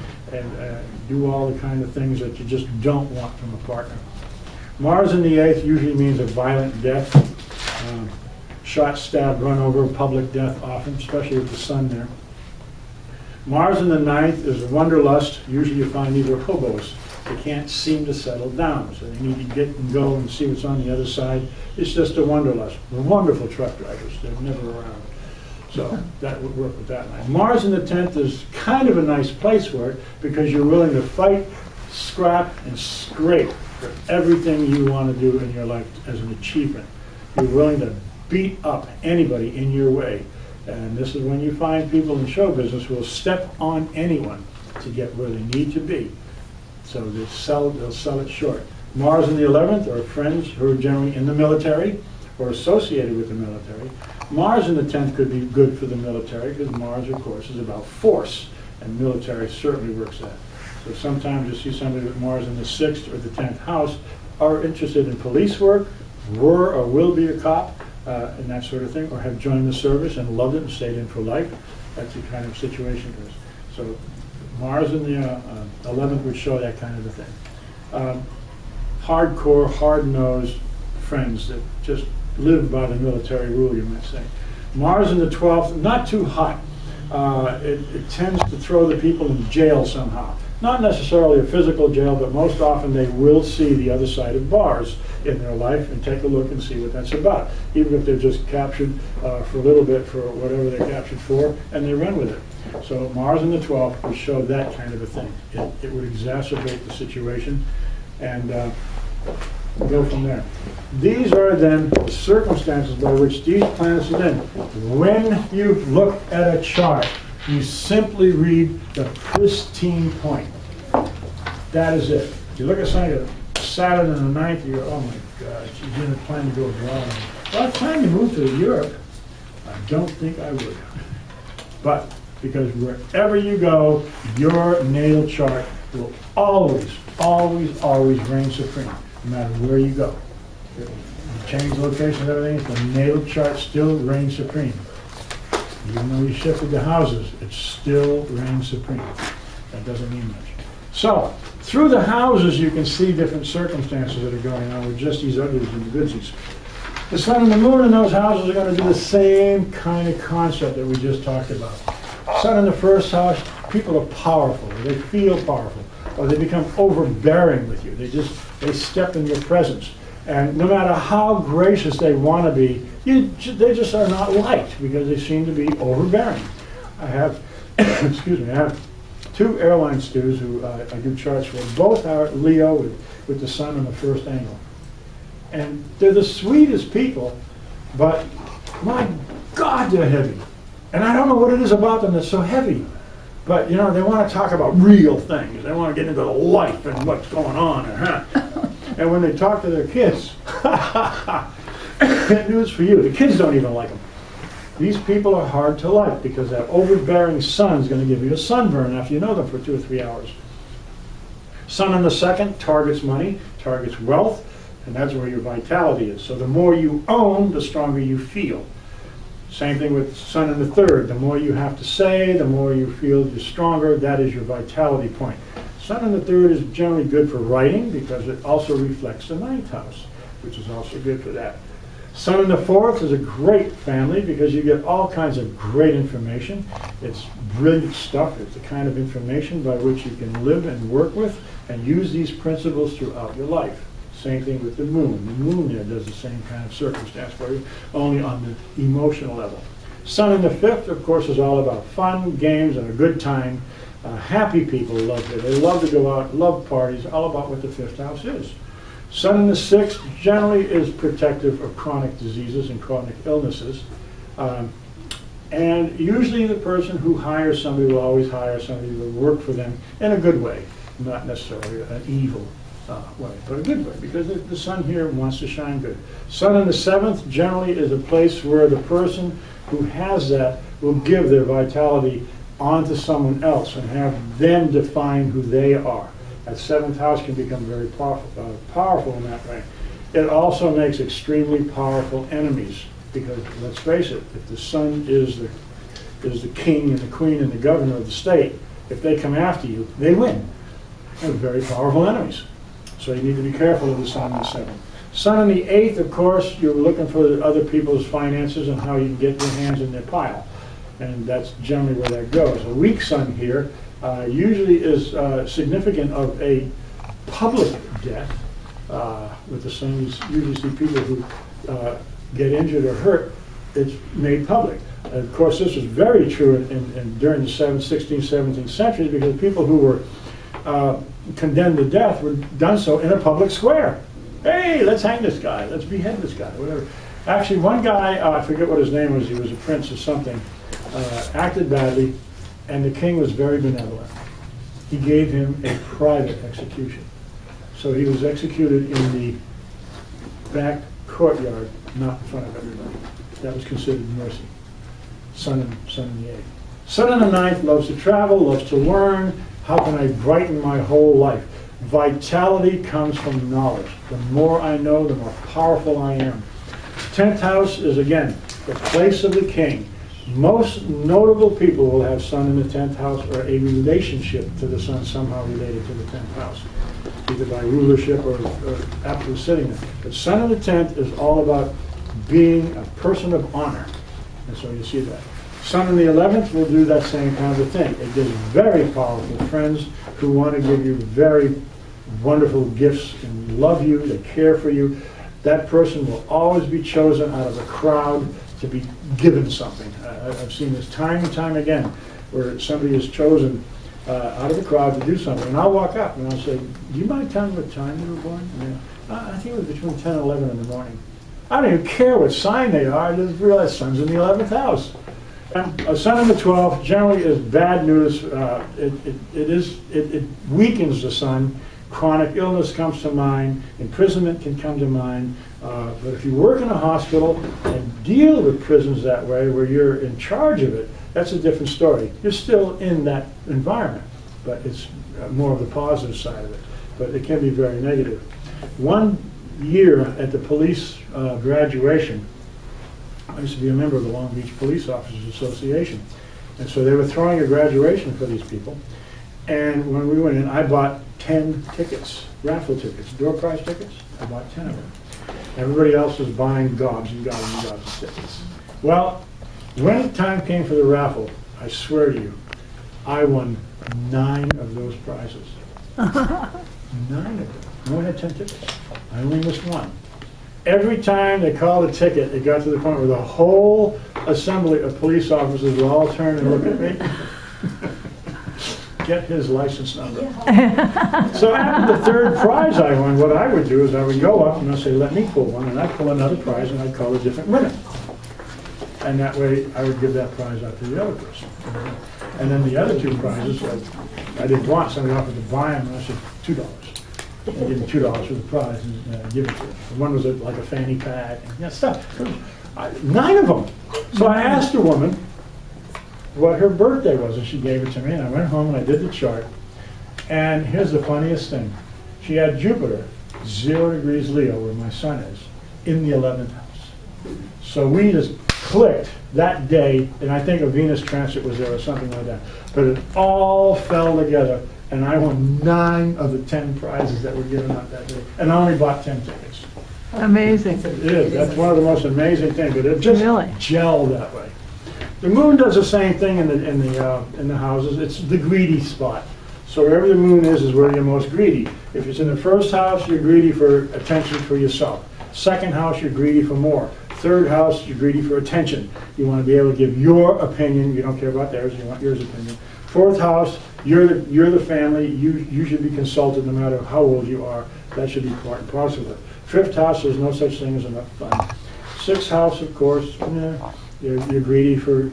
S1: do all the kind of things that you just don't want from a partner. Mars in the eighth usually means a violent death. Shot, stabbed, run over, public death often, especially with the sun there. Mars in the ninth is wanderlust. Usually you find these are hobos. They can't seem to settle down, so they need to get and go and see what's on the other side. It's just a wanderlust. They're wonderful truck drivers. They're never around. So that would work with that line. Mars in the 10th is kind of a nice place for it because you're willing to fight, scrap, and scrape for everything you want to do in your life as an achievement. You're willing to beat up anybody in your way. And this is when you find people in show business who will step on anyone to get where they need to be. So they'll sell it short. Mars in the 11th are friends who are generally in the military or associated with the military. Mars in the 10th could be good for the military because Mars, of course, is about force, and military certainly works that. So sometimes you see somebody with Mars in the 6th or the 10th house are interested in police work, were or will be a cop, and that sort of thing, or have joined the service and loved it and stayed in for life. That's the kind of situation it is. So Mars in the 11th would show that kind of a thing. Hardcore, hard-nosed friends that just live by the military rule, you might say. Mars in the 12th, not too hot. It tends to throw the people in jail somehow. Not necessarily a physical jail, but most often they will see the other side of bars in their life and take a look and see what that's about. Even if they're just captured for a little bit for whatever they're captured for, and they run with it. So Mars in the 12th would show that kind of a thing. It would exacerbate the situation and go from there. These are then the circumstances by which these planets are in. When you look at a chart, you simply read the pristine point. That is it. If you look at something like Saturn in the 9th, you go, oh my God, she didn't plan to go abroad. Well, I plan to move to Europe. I don't think I would. But because wherever you go, your natal chart will always, always, always reign supreme, no matter where you go. You change locations and everything, the natal chart still reigns supreme. Even though you shifted the houses, it still reigns supreme. That doesn't mean much. So, through the houses you can see different circumstances that are going on with just these others and the goodsies. The sun and the moon in those houses are going to do the same kind of concept that we just talked about. Sun in the first house, people are powerful, or they feel powerful, or they become overbearing with you. They step in your presence. And no matter how gracious they want to be, they just are not liked because they seem to be overbearing. I have, excuse me, I have two airline stewards who I do charts for. Both are Leo with the sun in the first angle. And they're the sweetest people, but my God, they're heavy. And I don't know what it is about them that's so heavy. But, you know, they want to talk about real things. They want to get into the life and what's going on. And when they talk to their kids, news for you, the kids don't even like them. These people are hard to like because that overbearing sun is going to give you a sunburn after you know them for 2 or 3 hours. Sun in the second targets money, targets wealth, and that's where your vitality is. So the more you own, the stronger you feel. Same thing with sun in the third. The more you have to say, the more you feel you're stronger. That is your vitality point. Sun in the third is generally good for writing because it also reflects the 9th house, which is also good for that. Sun in the fourth is a great family because you get all kinds of great information. It's brilliant stuff. It's the kind of information by which you can live and work with and use these principles throughout your life. Same thing with the moon. The moon there does the same kind of circumstance for you, only on the emotional level. Sun in the fifth, of course, is all about fun, games, and a good time. Happy people love it. They love to go out, love parties, all about what the fifth house is. Sun in the sixth generally is protective of chronic diseases and chronic illnesses. And usually the person who hires somebody will always hire somebody who will work for them in a good way, not necessarily an evil way, but a good way, because the sun here wants to shine good. Sun in the seventh generally is a place where the person who has that will give their vitality onto someone else and have them define who they are. That seventh house can become very powerful in that way. It also makes extremely powerful enemies because, let's face it, if the sun is the king and the queen and the governor of the state, if they come after you, they win. They're very powerful enemies. So you need to be careful of the sun in the seventh. Sun in the eighth, of course, you're looking for other people's finances and how you can get your hands in their pile. And that's generally where that goes. A weak sun here usually is significant of a public death. With the sun, you usually see people who get injured or hurt, it's made public. Of course, this was very true during the 16th, 17th centuries because people who were condemned to death were done so in a public square. Hey, let's hang this guy, let's behead this guy, whatever. Actually, one guy, I forget what his name was, he was a prince or something, acted badly, and the king was very benevolent. He gave him a private execution. So he was executed in the back courtyard, not in front of everybody. That was considered mercy. Sun in the eighth. Sun in the ninth loves to travel, loves to learn. How can I brighten my whole life? Vitality comes from knowledge. The more I know, the more powerful I am. 10th house is, again, the place of the king. Most notable people will have sun in the 10th house or a relationship to the sun somehow related to the 10th house, either by rulership or absolute sitting there. But sun in the 10th is all about being a person of honor. And so you see that. Sun in the 11th will do that same kind of thing. It gives very powerful friends who want to give you very wonderful gifts and love you, they care for you. That person will always be chosen out of a crowd to be given something. I've seen this time and time again, where somebody is chosen out of the crowd to do something, and I'll walk up and I'll say, do you mind telling me what time you were born? And I think it was between 10 and 11 in the morning. I don't even care what sign they are, I just realize sun's in the 11th house. And a sun in the 12th generally is bad news. It weakens the sun. Chronic illness comes to mind, imprisonment can come to mind, but if you work in a hospital and deal with prisons that way, where you're in charge of it, that's a different story. You're still in that environment, but it's more of the positive side of it, but it can be very negative. One year at the police graduation, I used to be a member of the Long Beach Police Officers Association, and so they were throwing a graduation for these people, and when we went in, I bought 10 tickets, raffle tickets, door prize tickets. I bought 10 of them. Everybody else was buying gobs and gobs and gobs of tickets. Well, when time came for the raffle, I swear to you, I won 9 of those prizes. 9 of them. No one had 10 tickets. I only missed 1. Every time they called a ticket, it got to the point where the whole assembly of police officers would all turn and look at me. Get his license number. So after the 3rd prize I won, what I would do is I would go up and I'd say, let me pull one, and I'd pull another prize and I'd call a different winner. And that way I would give that prize out to the other person. And then the other 2 prizes, I didn't want, somebody offered to buy them, and I said, $2. I give them $2 for the prize and give it to them. One was like a fanny pack, and stuff. 9 of them. So I asked the woman what her birthday was, and she gave it to me, and I went home and I did the chart. And here's the funniest thing. She had Jupiter, 0 degrees Leo, where my sun is, in the 11th house. So we just clicked that day, and I think a Venus transit was there or something like that. But it all fell together, and I won 9 of the 10 prizes that were given out that day. And I only bought 10 tickets.
S3: Amazing.
S1: It is. That's one of the most amazing things, but it just
S3: Really?
S1: gelled that way. The moon does the same thing in the houses. It's the greedy spot. So wherever the moon is where you're most greedy. If it's in the 1st house, you're greedy for attention for yourself. 2nd house, you're greedy for more. 3rd house, you're greedy for attention. You want to be able to give your opinion. You don't care about theirs. You want yours opinion. 4th house, you're the family. You should be consulted no matter how old you are. That should be part and parcel of it. 5th house, there's no such thing as enough fun. 6th house, of course, you're greedy for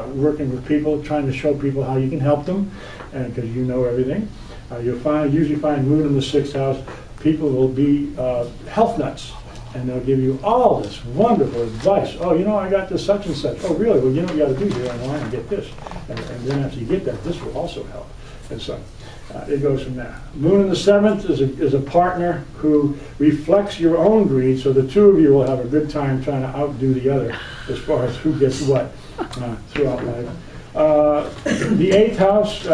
S1: working with people, trying to show people how you can help them, and because you know everything. You'll usually find moon in the 6th house. People will be health nuts, and they'll give you all this wonderful advice. Oh, I got this such and such. Oh, really? Well, you know what you got to do here online and get this, and then after you get that, this will also help. And so it goes from there. Moon in the 7th is a partner who reflects your own greed, so the 2 of you will have a good time trying to outdo the other as far as who gets what throughout life. The 8th house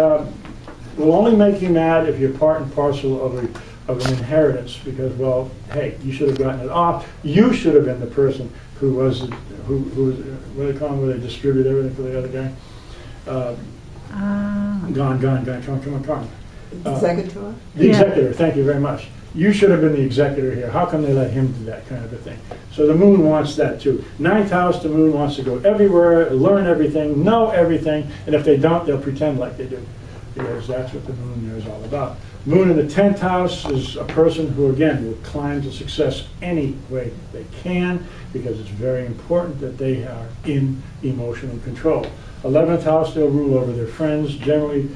S1: will only make you mad if you're part and parcel of an inheritance, because, well, hey, you should have gotten it off. You should have been the person who was, what do they call them, where they distribute everything for the other guy? Gone, come on.
S4: Executor?
S1: The executor, thank you very much. You should have been the executor here. How come they let him do that kind of a thing? So the moon wants that too. 9th house, the moon wants to go everywhere, learn everything, know everything, and if they don't, they'll pretend like they do, because that's what the moon there is all about. Moon in the 10th house is a person who, again, will climb to success any way they can, because it's very important that they are in emotional control. 11th house, they'll rule over their friends. Generally,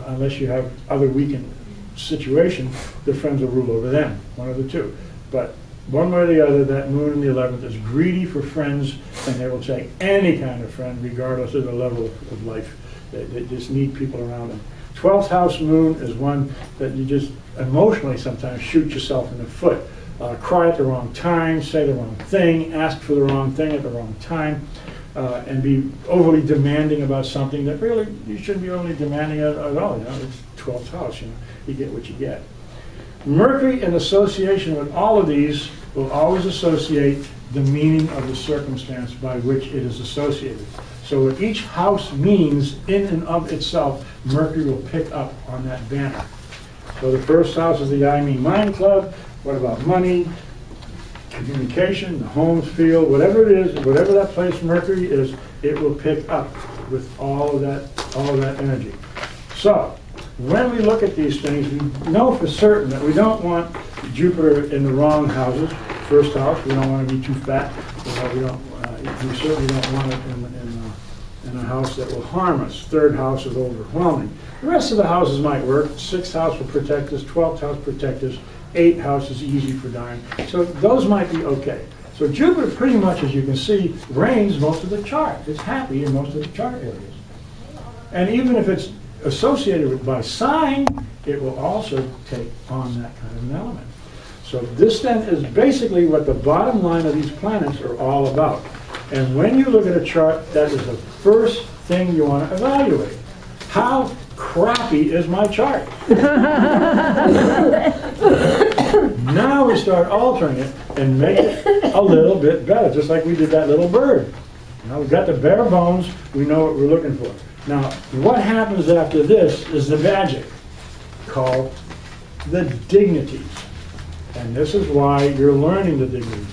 S1: unless you have other weakened situation, their friends will rule over them, one of the 2. But one way or the other, that moon in the 11th is greedy for friends, and they will take any kind of friend, regardless of the level of life. They just need people around them. 12th house moon is one that you just emotionally sometimes shoot yourself in the foot. Cry at the wrong time, say the wrong thing, ask for the wrong thing at the wrong time, and be overly demanding about something that really you shouldn't be overly demanding at all. It's 12th house, you get what you get. Mercury, in association with all of these, will always associate the meaning of the circumstance by which it is associated. So what each house means in and of itself, Mercury will pick up on that banner. So the first house is the I Me Mind Club. What about money, communication, the homes, field, whatever it is, whatever that place Mercury is, it will pick up with all of that energy. So when we look at these things, we know for certain that we don't want Jupiter in the wrong houses. First house, we don't want to be too fat. We certainly don't want it in a house that will harm us. Third house is overwhelming. The rest of the houses might work. Sixth house will protect us. 12th house protect us. 8th house is easy for dying. So those might be okay. So Jupiter pretty much, as you can see, reigns most of the chart. It's happy in most of the chart areas. And even if it's associated with by sign, it will also take on that kind of an element. So this then is basically what the bottom line of these planets are all about. And when you look at a chart, that is the first thing you want to evaluate. How crappy is my chart? Now we start altering it and make it a little bit better, just like we did that little bird. Now we've got the bare bones, we know what we're looking for. Now, what happens after this is the magic, called the dignities. And this is why you're learning the dignities.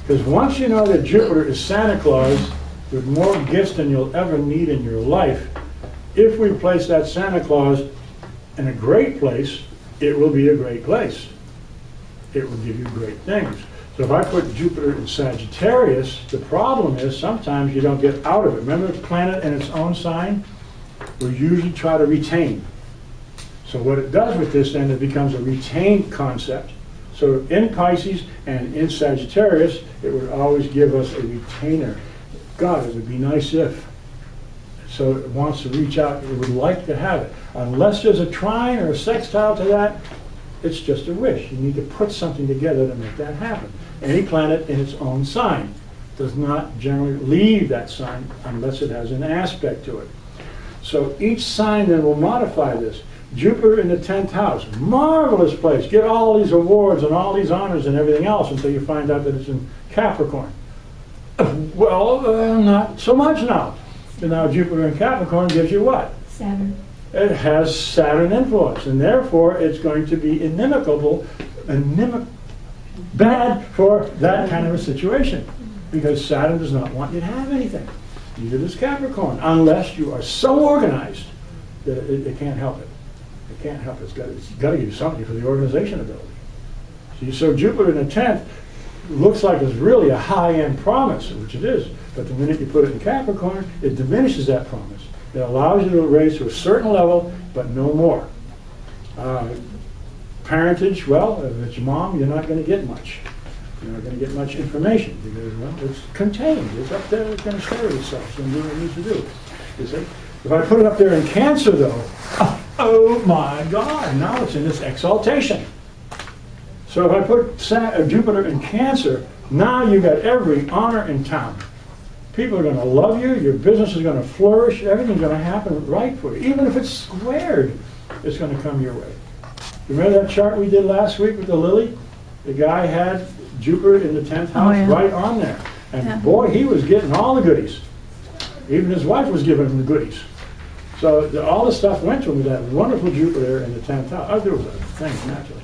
S1: Because once you know that Jupiter is Santa Claus with more gifts than you'll ever need in your life, if we place that Santa Claus in a great place, it will be a great place. It will give you great things. So if I put Jupiter in Sagittarius, the problem is sometimes you don't get out of it. Remember the planet in its own sign? We usually try to retain. So what it does with this then, it becomes a retained concept. So in Pisces and in Sagittarius, it would always give us a retainer. God, it would be nice if. So it wants to reach out, it would like to have it. Unless there's a trine or a sextile to that, it's just a wish. You need to put something together to make that happen. Any planet in its own sign does not generally leave that sign unless it has an aspect to it. So each sign then will modify this. Jupiter in the 10th house, marvelous place. Get all these awards and all these honors and everything else until you find out that it's in Capricorn. Well, not so much now. And now Jupiter in Capricorn gives you what?
S2: Saturn.
S1: It has Saturn influence, and therefore it's going to be bad for that kind of a situation, because Saturn does not want you to have anything. Neither does Capricorn, unless you are so organized that it can't help it. It can't help it. It's got to give you something for the organization ability. See, so Jupiter in the 10th looks like it's really a high-end promise, which it is, but the minute you put it in Capricorn, it diminishes that promise. It allows you to raise to a certain level, but no more. Parentage, well, if it's your mom, you're not going to get much. You're not going to get much information because, well, it's contained. It's up there. It's going to carry itself and do what it needs to do. You see? If I put it up there in Cancer, though, oh my God, now it's in its exaltation. So if I put Jupiter in Cancer, now you've got every honor in town. People are going to love you, your business is going to flourish, everything's going to happen right for you. Even if it's squared, it's going to come your way. Remember that chart we did last week with the lily? The guy had Jupiter in the 10th house right on there. And boy, he was getting all the goodies. Even his wife was giving him the goodies. So all the stuff went to him with that wonderful Jupiter in the 10th house. Oh, there was other things, naturally.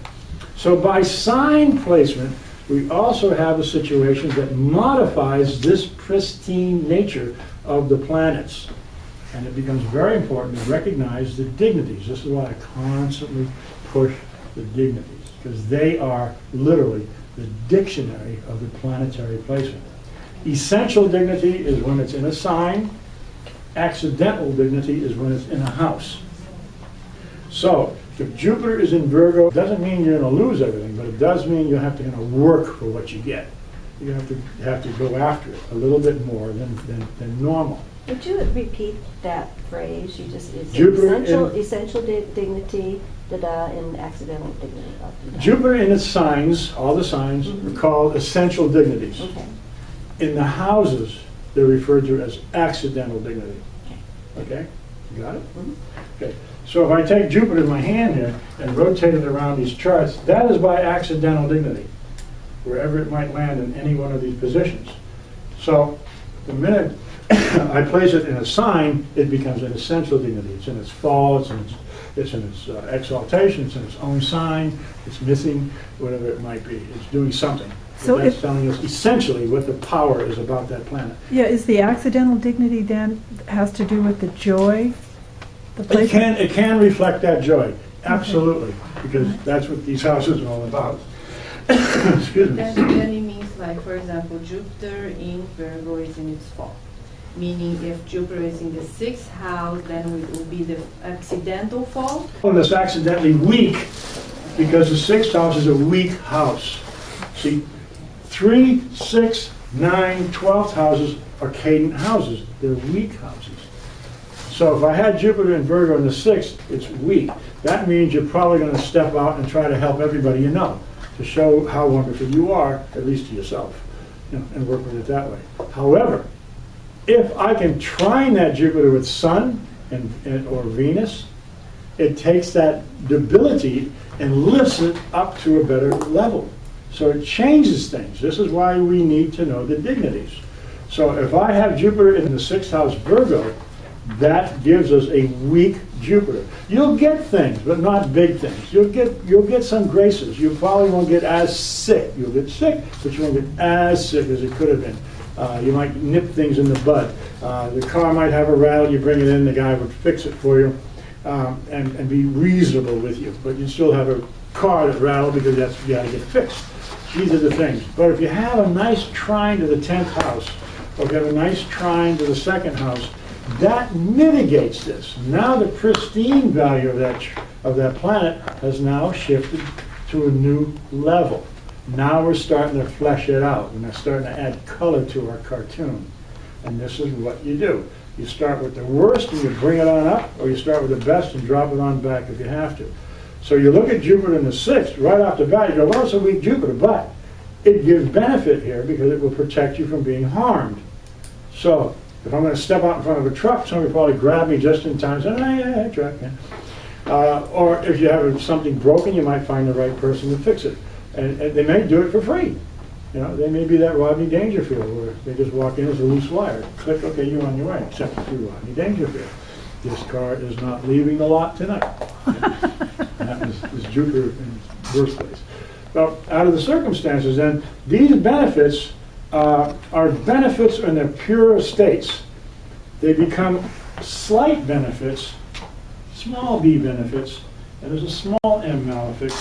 S1: So by sign placement, we also have a situation that modifies this pristine nature of the planets. And it becomes very important to recognize the dignities. This is why I constantly push the dignities, because they are literally the dictionary of the planetary placement. Essential dignity is when it's in a sign. Accidental dignity is when it's in a house. So, if Jupiter is in Virgo, it doesn't mean you're going to lose everything, but it does mean you have to work for what you get. You have to go after it a little bit more than normal.
S2: Would you repeat that phrase? You just it's
S1: Jupiter
S2: essential dignity, and accidental dignity.
S1: Jupiter in its signs, all the signs, are called essential dignities.
S2: Okay.
S1: In the houses, they're referred to as accidental dignity. Okay? You got it?
S2: Mm-hmm.
S1: Okay. So if I take Jupiter in my hand here and rotate it around these charts, that is by accidental dignity, wherever it might land in any one of these positions. So The minute I place it in a sign, it becomes an essential dignity. It's in its fall, it's in its exaltation, it's in its own sign, it's missing, whatever it might be. It's doing something.
S5: So
S1: That's
S5: if-
S1: telling us essentially what the power is about that planet.
S5: Yeah, is the accidental dignity then has to do with the joy? The
S1: It
S5: placement?
S1: can reflect that joy, absolutely, because that's what these houses are all about. Excuse me.
S6: And then it means, like, for example, Jupiter in Virgo is in its fall. Meaning if Jupiter is in the 6th house, then it will be the accidental fall.
S1: Well, it's accidentally weak because the 6th house is a weak house. See, 3, 6, 9, 12th houses are cadent houses. They're weak houses. So if I had Jupiter in Virgo in the 6th, it's weak. That means you're probably going to step out and try to help everybody you know, to show how wonderful you are, at least to yourself, and work with it that way. However, if I can trine that Jupiter with Sun or Venus, it takes that debility and lifts it up to a better level. So it changes things. This is why we need to know the dignities. So if I have Jupiter in the 6th house Virgo, that gives us a weak Jupiter. You'll get things, but not big things. You'll get some graces. You probably won't get as sick. You'll get sick, but you won't get as sick as it could have been. You might nip things in the bud. The car might have a rattle. You bring it in, the guy would fix it for you and be reasonable with you. But you still have a car that rattled because you got to get fixed. These are the things. But if you have a nice trine to the 10th house, or if you have a nice trine to the 2nd house, that mitigates this. Now the pristine value of that planet has now shifted to a new level. Now we're starting to flesh it out. We're starting to add color to our cartoon. And this is what you do. You start with the worst and you bring it on up, or you start with the best and drop it on back if you have to. So you look at Jupiter in the 6th, right off the bat, you go, well, it's a weak Jupiter, but it gives benefit here because it will protect you from being harmed. So if I'm going to step out in front of a truck, somebody will probably grab me just in time and say, oh, yeah, truck, yeah. Or if you have something broken, you might find the right person to fix it. And they may do it for free. You know, they may be that Rodney Dangerfield where they just walk in as a loose wire. Click, okay, you're on your way, except for Rodney Dangerfield. This car is not leaving the lot tonight. That was Jupiter in his birthplace. So out of the circumstances then, these benefits are benefits in their pure states. They become slight benefits, small b benefits, and there's a small m malefic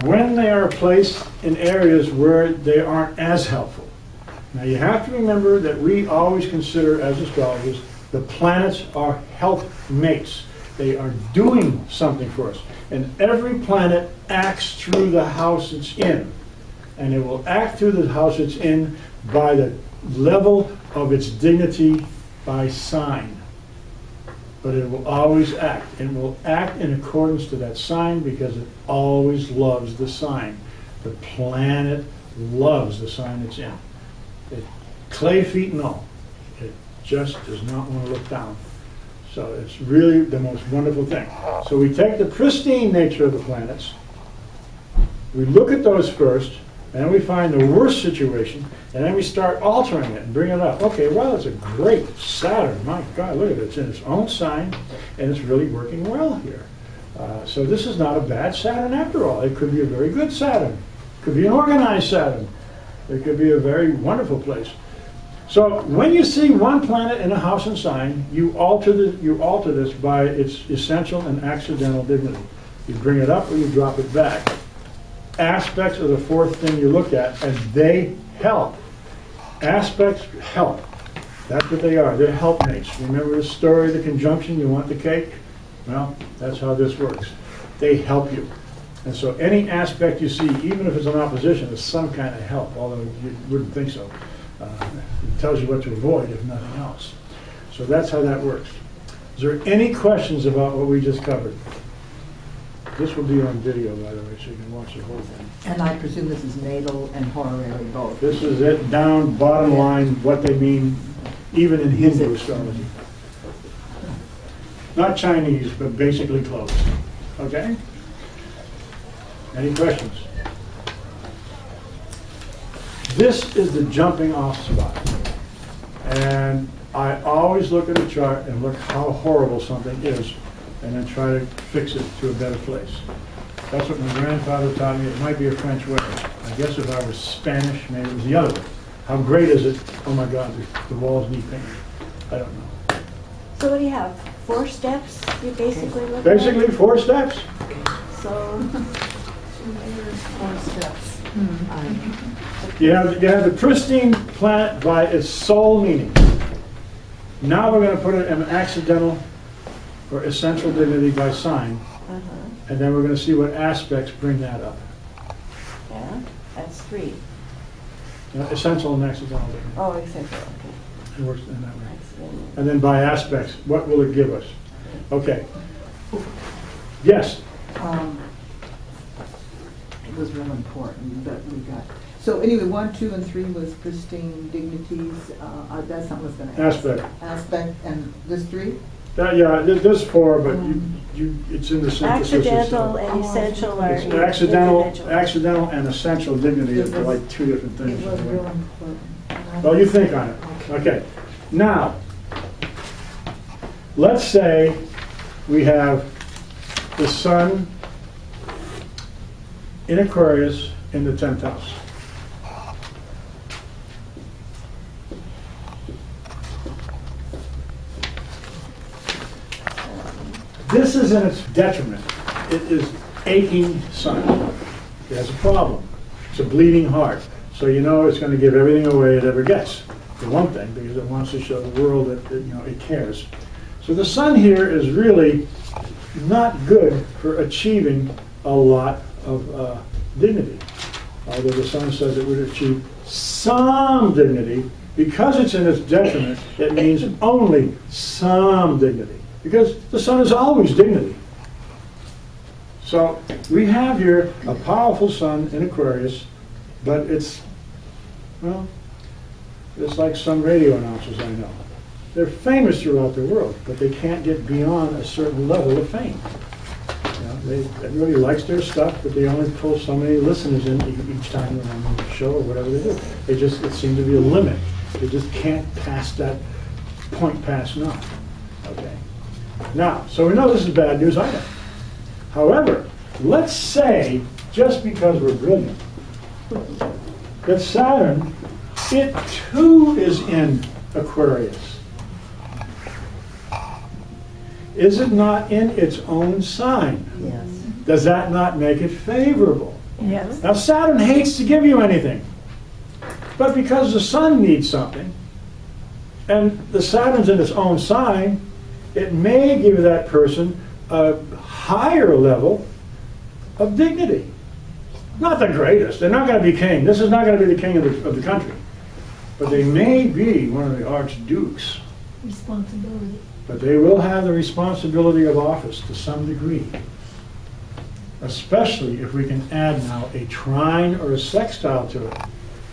S1: when they are placed in areas where they aren't as helpful. Now you have to remember that we always consider, as astrologers, the planets are health mates. They are doing something for us. And every planet acts through the house it's in. And it will act through the house it's in by the level of its dignity by sign. But it will always act. And will act in accordance to that sign because it always loves the sign. The planet loves the sign it's in. Clay feet and all. It just does not want to look down. So it's really the most wonderful thing. So we take the pristine nature of the planets, we look at those first, and then we find the worst situation, and then we start altering it and bring it up. Okay, well, it's a great Saturn. My God, look at it. It's in its own sign, and it's really working well here. So this is not a bad Saturn after all. It could be a very good Saturn. It could be an organized Saturn. It could be a very wonderful place. So when you see one planet in a house and sign, you alter this by its essential and accidental dignity. You bring it up or you drop it back. Aspects are the fourth thing you look at, and they help. Aspects help. That's what they are. They're helpmates. Remember the story of the conjunction, you want the cake? Well, that's how this works. They help you. And so any aspect you see, even if it's an opposition, is some kind of help, although you wouldn't think so. It tells you what to avoid, if nothing else. So that's how that works. Is there any questions about what we just covered? This will be on video, by the way, so you can watch the whole thing.
S4: And I presume this is natal and horary both.
S1: This is it, down, bottom line, what they mean, even in Hindu astrology. Not Chinese, but basically close. Okay? Any questions? This is the jumping off spot. And I always look at a chart and look how horrible something is, and then try to fix it to a better place. That's what my grandfather taught me. It might be a French way. I guess if I was Spanish, maybe it was the other way. How great is it? Oh my God, the walls need painting. I don't know.
S2: So what do you have? 4 steps you basically look at?
S1: Basically, 4 steps.
S2: So,
S4: 4 steps.
S1: You have the pristine planet by its sole meaning. Now we're going to put it in accidental or essential dignity by sign, and then we're going to see what aspects bring that up.
S2: yeah, that's 3.
S1: Essential and accidental dignity.
S2: Oh, exactly, okay.
S1: It works in that way.
S2: Accidental.
S1: And then by aspects, what will it give us? Okay. Yes?
S4: It was real important that we got. So anyway, 1, 2, and 3 was pristine dignities. That's not what's going to
S1: Aspect.
S4: Aspect, and this 3?
S1: Yeah, there's 4, but it's in the synthesis.
S2: Accidental and essential are
S1: It's accidental,
S2: individual.
S1: accidental and essential dignity are like 2 different
S4: It
S1: things.
S4: was real important.
S1: Well, you think on it. Okay. Now, let's say we have the sun in Aquarius in the 10th house. This is in its detriment. It is aching sun. It has a problem. It's a bleeding heart. So you know it's going to give everything away it ever gets. For one thing, because it wants to show the world that it cares. So the sun here is really not good for achieving a lot of dignity. Although the sun says it would achieve some dignity, because it's in its detriment, it means only some dignity. Because the sun is always dignity. So we have here a powerful sun in Aquarius, but it's like some radio announcers I know. They're famous throughout the world, but they can't get beyond a certain level of fame. Everybody likes their stuff, but they only pull so many listeners in each time they're on the show or whatever they do. It seems to be a limit. They just can't pass that point past now. Okay. Now, so we know this is bad news item. However, let's say, just because we're brilliant, that Saturn, it too is in Aquarius. Is it not in its own sign?
S2: Yes.
S1: Does that not make it favorable?
S5: Yes.
S1: Now, Saturn hates to give you anything. But because the sun needs something, and the Saturn's in its own sign, it may give that person a higher level of dignity. Not the greatest. They're not going to be king. This is not going to be the king of the country. But they may be one of the archdukes.
S3: Responsibility.
S1: But they will have the responsibility of office to some degree. Especially if we can add now a trine or a sextile to it,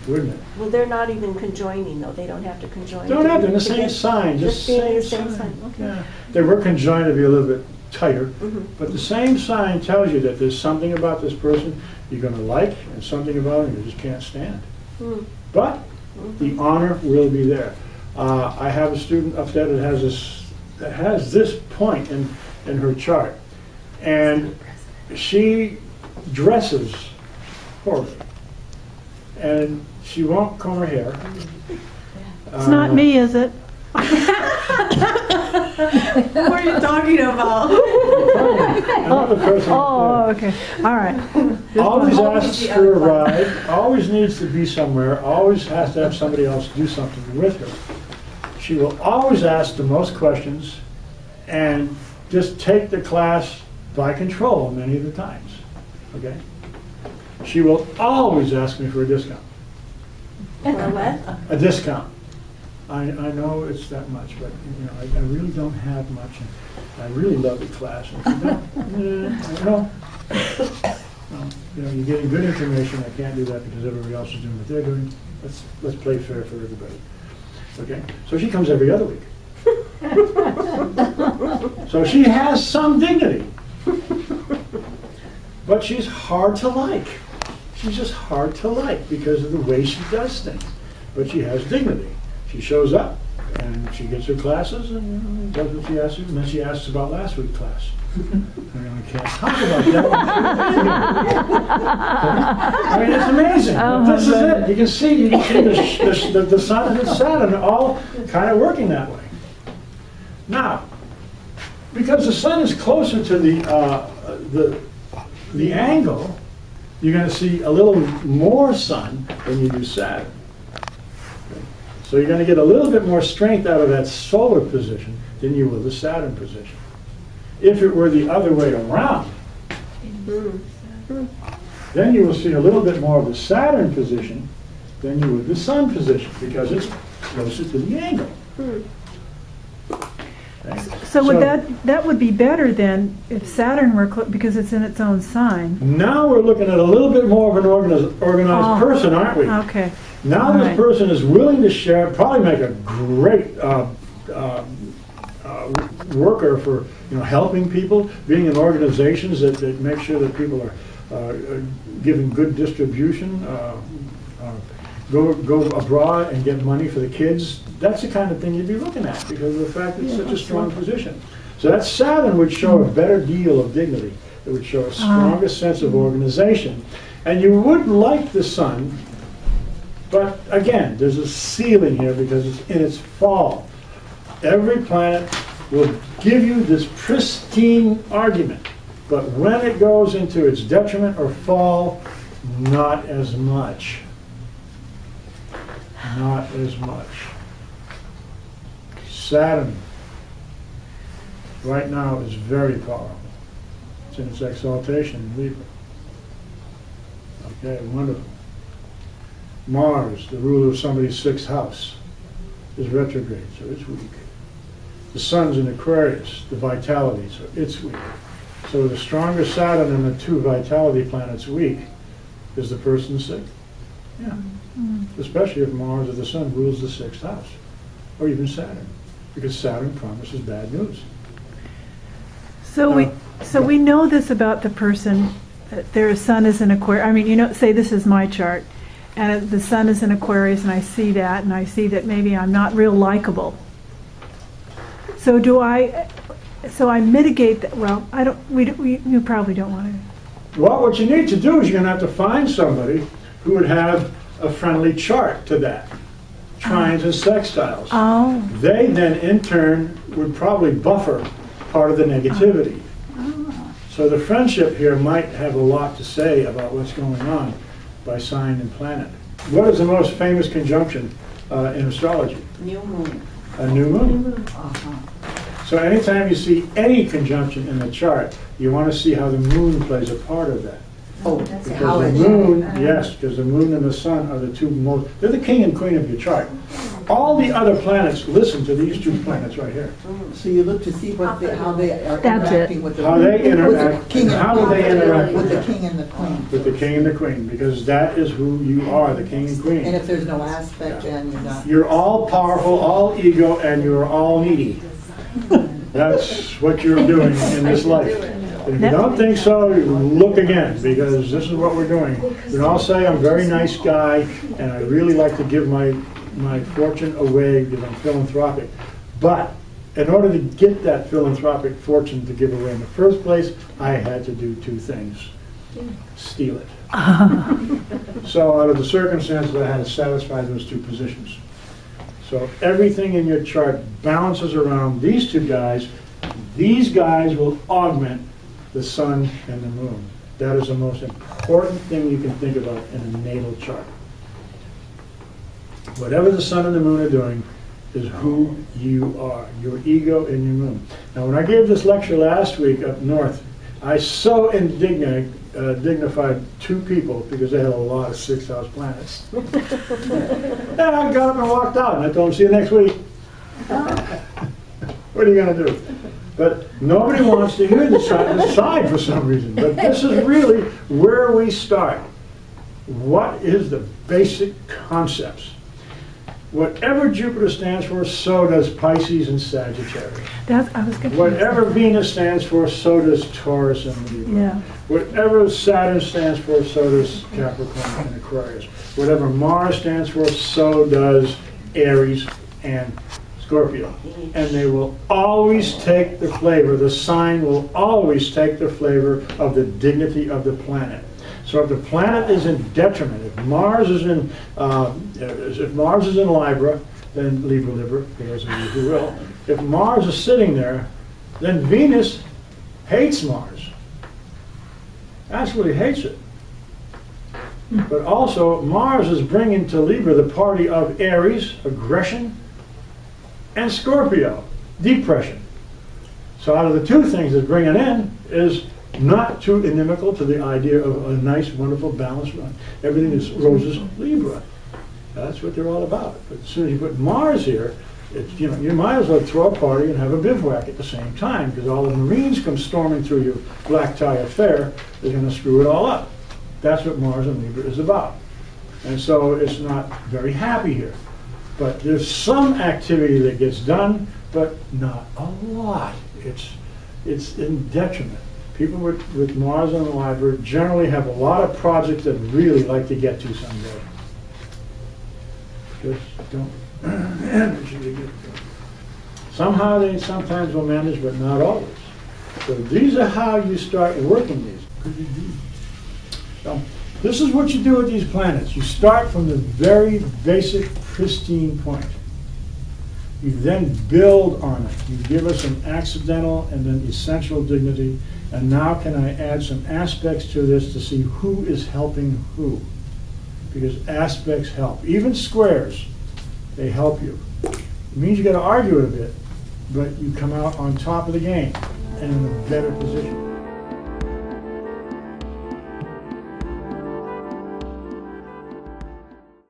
S1: wouldn't it?
S2: Well, they're not even conjoining, though. They don't have to conjoin.
S1: Don't have to, in the
S2: to
S1: same
S2: get-
S1: sign,
S2: Just being in the same sign, okay.
S1: Yeah. They were conjoined to be a little bit tighter,
S2: Mhm.
S1: but the same sign tells you that there's something about this person you're going to like and something about him you just can't stand.
S2: Mm.
S1: But the honor will be there. I have a student up there that has this point in her chart, and she dresses horribly, and she won't comb her hair.
S5: It's not me, is it?
S6: What are you talking about?
S1: Another person up
S5: Oh, okay. All right.
S1: there. Always
S6: Always
S1: asks
S6: the
S1: for a
S6: other one.
S1: ride, always needs to be somewhere, always has to have somebody else do something with her. She will always ask the most questions and just take the class by control many of the times. Okay? She will always ask me for a discount.
S2: For what?
S1: A discount. I know it's that much, but I really don't have much. And I really love the class. And if you don't, no. You're getting good information. I can't do that because everybody else is doing what they're doing. Let's play fair for everybody. Okay? So she comes every other week. So she has some dignity. But she's hard to like. She's just hard to like because of the way she does things. But she has dignity. She shows up and she gets her classes and does what she has to, and then she asks about last week's class. I can't talk about that. I mean, it's amazing. This is it. You can see the Sun and the Saturn are all kind of working that way. Now, because the Sun is closer to the angle, you're going to see a little more Sun than you do Saturn. Okay. So you're going to get a little bit more strength out of that solar position than you will the Saturn position. If it were the other way around, then you will see a little bit more of the Saturn position than you would the Sun position, because it's closer to the angle. Okay.
S5: So would that would be better than if Saturn were, because it's in its own sign.
S1: Now we're looking at a little bit more of an organized person, aren't we?
S5: Okay.
S1: Now this person is willing to share, probably make a great worker for helping people, being in organizations that make sure that people are giving good distribution, go abroad and get money for the kids. That's the kind of thing you'd be looking at because of the fact that it's such a strong position. So that Saturn would show a better deal of dignity. It would show a stronger sense of organization. And you would like the Sun, but again, there's a ceiling here because it's in its fall. Every planet will give you this pristine argument, but when it goes into its detriment or fall, not as much. Not as much. Saturn, right now, is very powerful. It's in its exaltation in Libra. Okay, wonderful. Mars, the ruler of somebody's sixth house, is retrograde, so it's weak. The Sun's in Aquarius, the vitality, so it's weak. So the stronger Saturn and the two vitality planets weak is the person sick. Yeah. Especially if Mars or the Sun rules the sixth house, or even Saturn, because Saturn promises bad news.
S5: So we know this about the person, that their Sun is in Aquarius. I mean, say this is my chart, and the Sun is in Aquarius, and I see that, and I see that maybe I'm not real likable. So I mitigate that? Well, I don't. You probably don't want to.
S1: Well, what you need to do is you're going to have to find somebody who would have a friendly chart to that. Trines and sextiles.
S5: Oh.
S1: They then, in turn, would probably buffer part of the negativity. So the friendship here might have a lot to say about what's going on by sign and planet. What is the most famous conjunction in astrology?
S6: New moon.
S1: A new moon. So anytime you see any conjunction in the chart, you want to see how the moon plays a part of that.
S4: Oh,
S1: Because the moon, yes, because the moon and the Sun are the two most, they're the king and queen of your chart. All the other planets listen to these two planets right here.
S4: So you look to see how they are
S5: That's
S4: interacting with the
S1: How they interact,
S4: king
S1: and how do they interact
S4: with the king and the queen.
S1: with the king and the queen, because that is who you are, the king and
S4: And
S1: queen.
S4: if there's no aspect, then you're not.
S1: You're all powerful, all ego, and you're all needy. That's what you're doing in this life. If you don't think so, look again, because this is what we're doing. You can all say, I'm a very nice guy, and I really like to give my fortune away because I'm philanthropic. But in order to get that philanthropic fortune to give away in the first place, I had to do two things. Steal it. So out of the circumstances, I had to satisfy those two positions. So everything in your chart balances around these two guys. These guys will augment the Sun and the Moon. That is the most important thing you can think about in a natal chart. Whatever the Sun and the Moon are doing is who you are, your ego and your moon. Now, when I gave this lecture last week up north, I so dignified two people because they had a lot of sixth house planets. And I got up and walked out, and I told them, see you next week. What are you going to do? But nobody wants to hear this side for some reason. But this is really where we start. What is the basic concepts? Whatever Jupiter stands for, so does Pisces and Sagittarius.
S5: I was confused.
S1: Whatever Venus stands for, so does Taurus and Libra.
S5: Yeah.
S1: Whatever Saturn stands for, so does Capricorn and Aquarius. Whatever Mars stands for, so does Aries and Scorpio. And they will always take the flavor, the sign will always take the flavor of the dignity of the planet. So if the planet is in detriment, if Mars is in Libra, then Libra, for those of you who will. If Mars is sitting there, then Venus hates Mars. Absolutely hates it. But also, Mars is bringing to Libra the party of Aries, aggression, and Scorpio, depression. So out of the two things it's bringing in is not too inimical to the idea of a nice, wonderful, balanced run. Everything is roses, Libra. That's what they're all about. But as soon as you put Mars here, it's, you might as well throw a party and have a bivouac at the same time, because all the Marines come storming through your black tie affair. They're going to screw it all up. That's what Mars and Libra is about. And so it's not very happy here. But there's some activity that gets done, but not a lot. It's in detriment. People with Mars and Libra generally have a lot of projects that really like to get to someday. Just don't manage to get to. Somehow they sometimes will manage, but not always. So these are how you start working these. So this is what you do with these planets. You start from the very basic, pristine point. You then build on it. You give us an accidental and then essential dignity. And now can I add some aspects to this to see who is helping who? Because aspects help. Even squares, they help you. It means you got to argue it a bit, but you come out on top of the game and in a better position.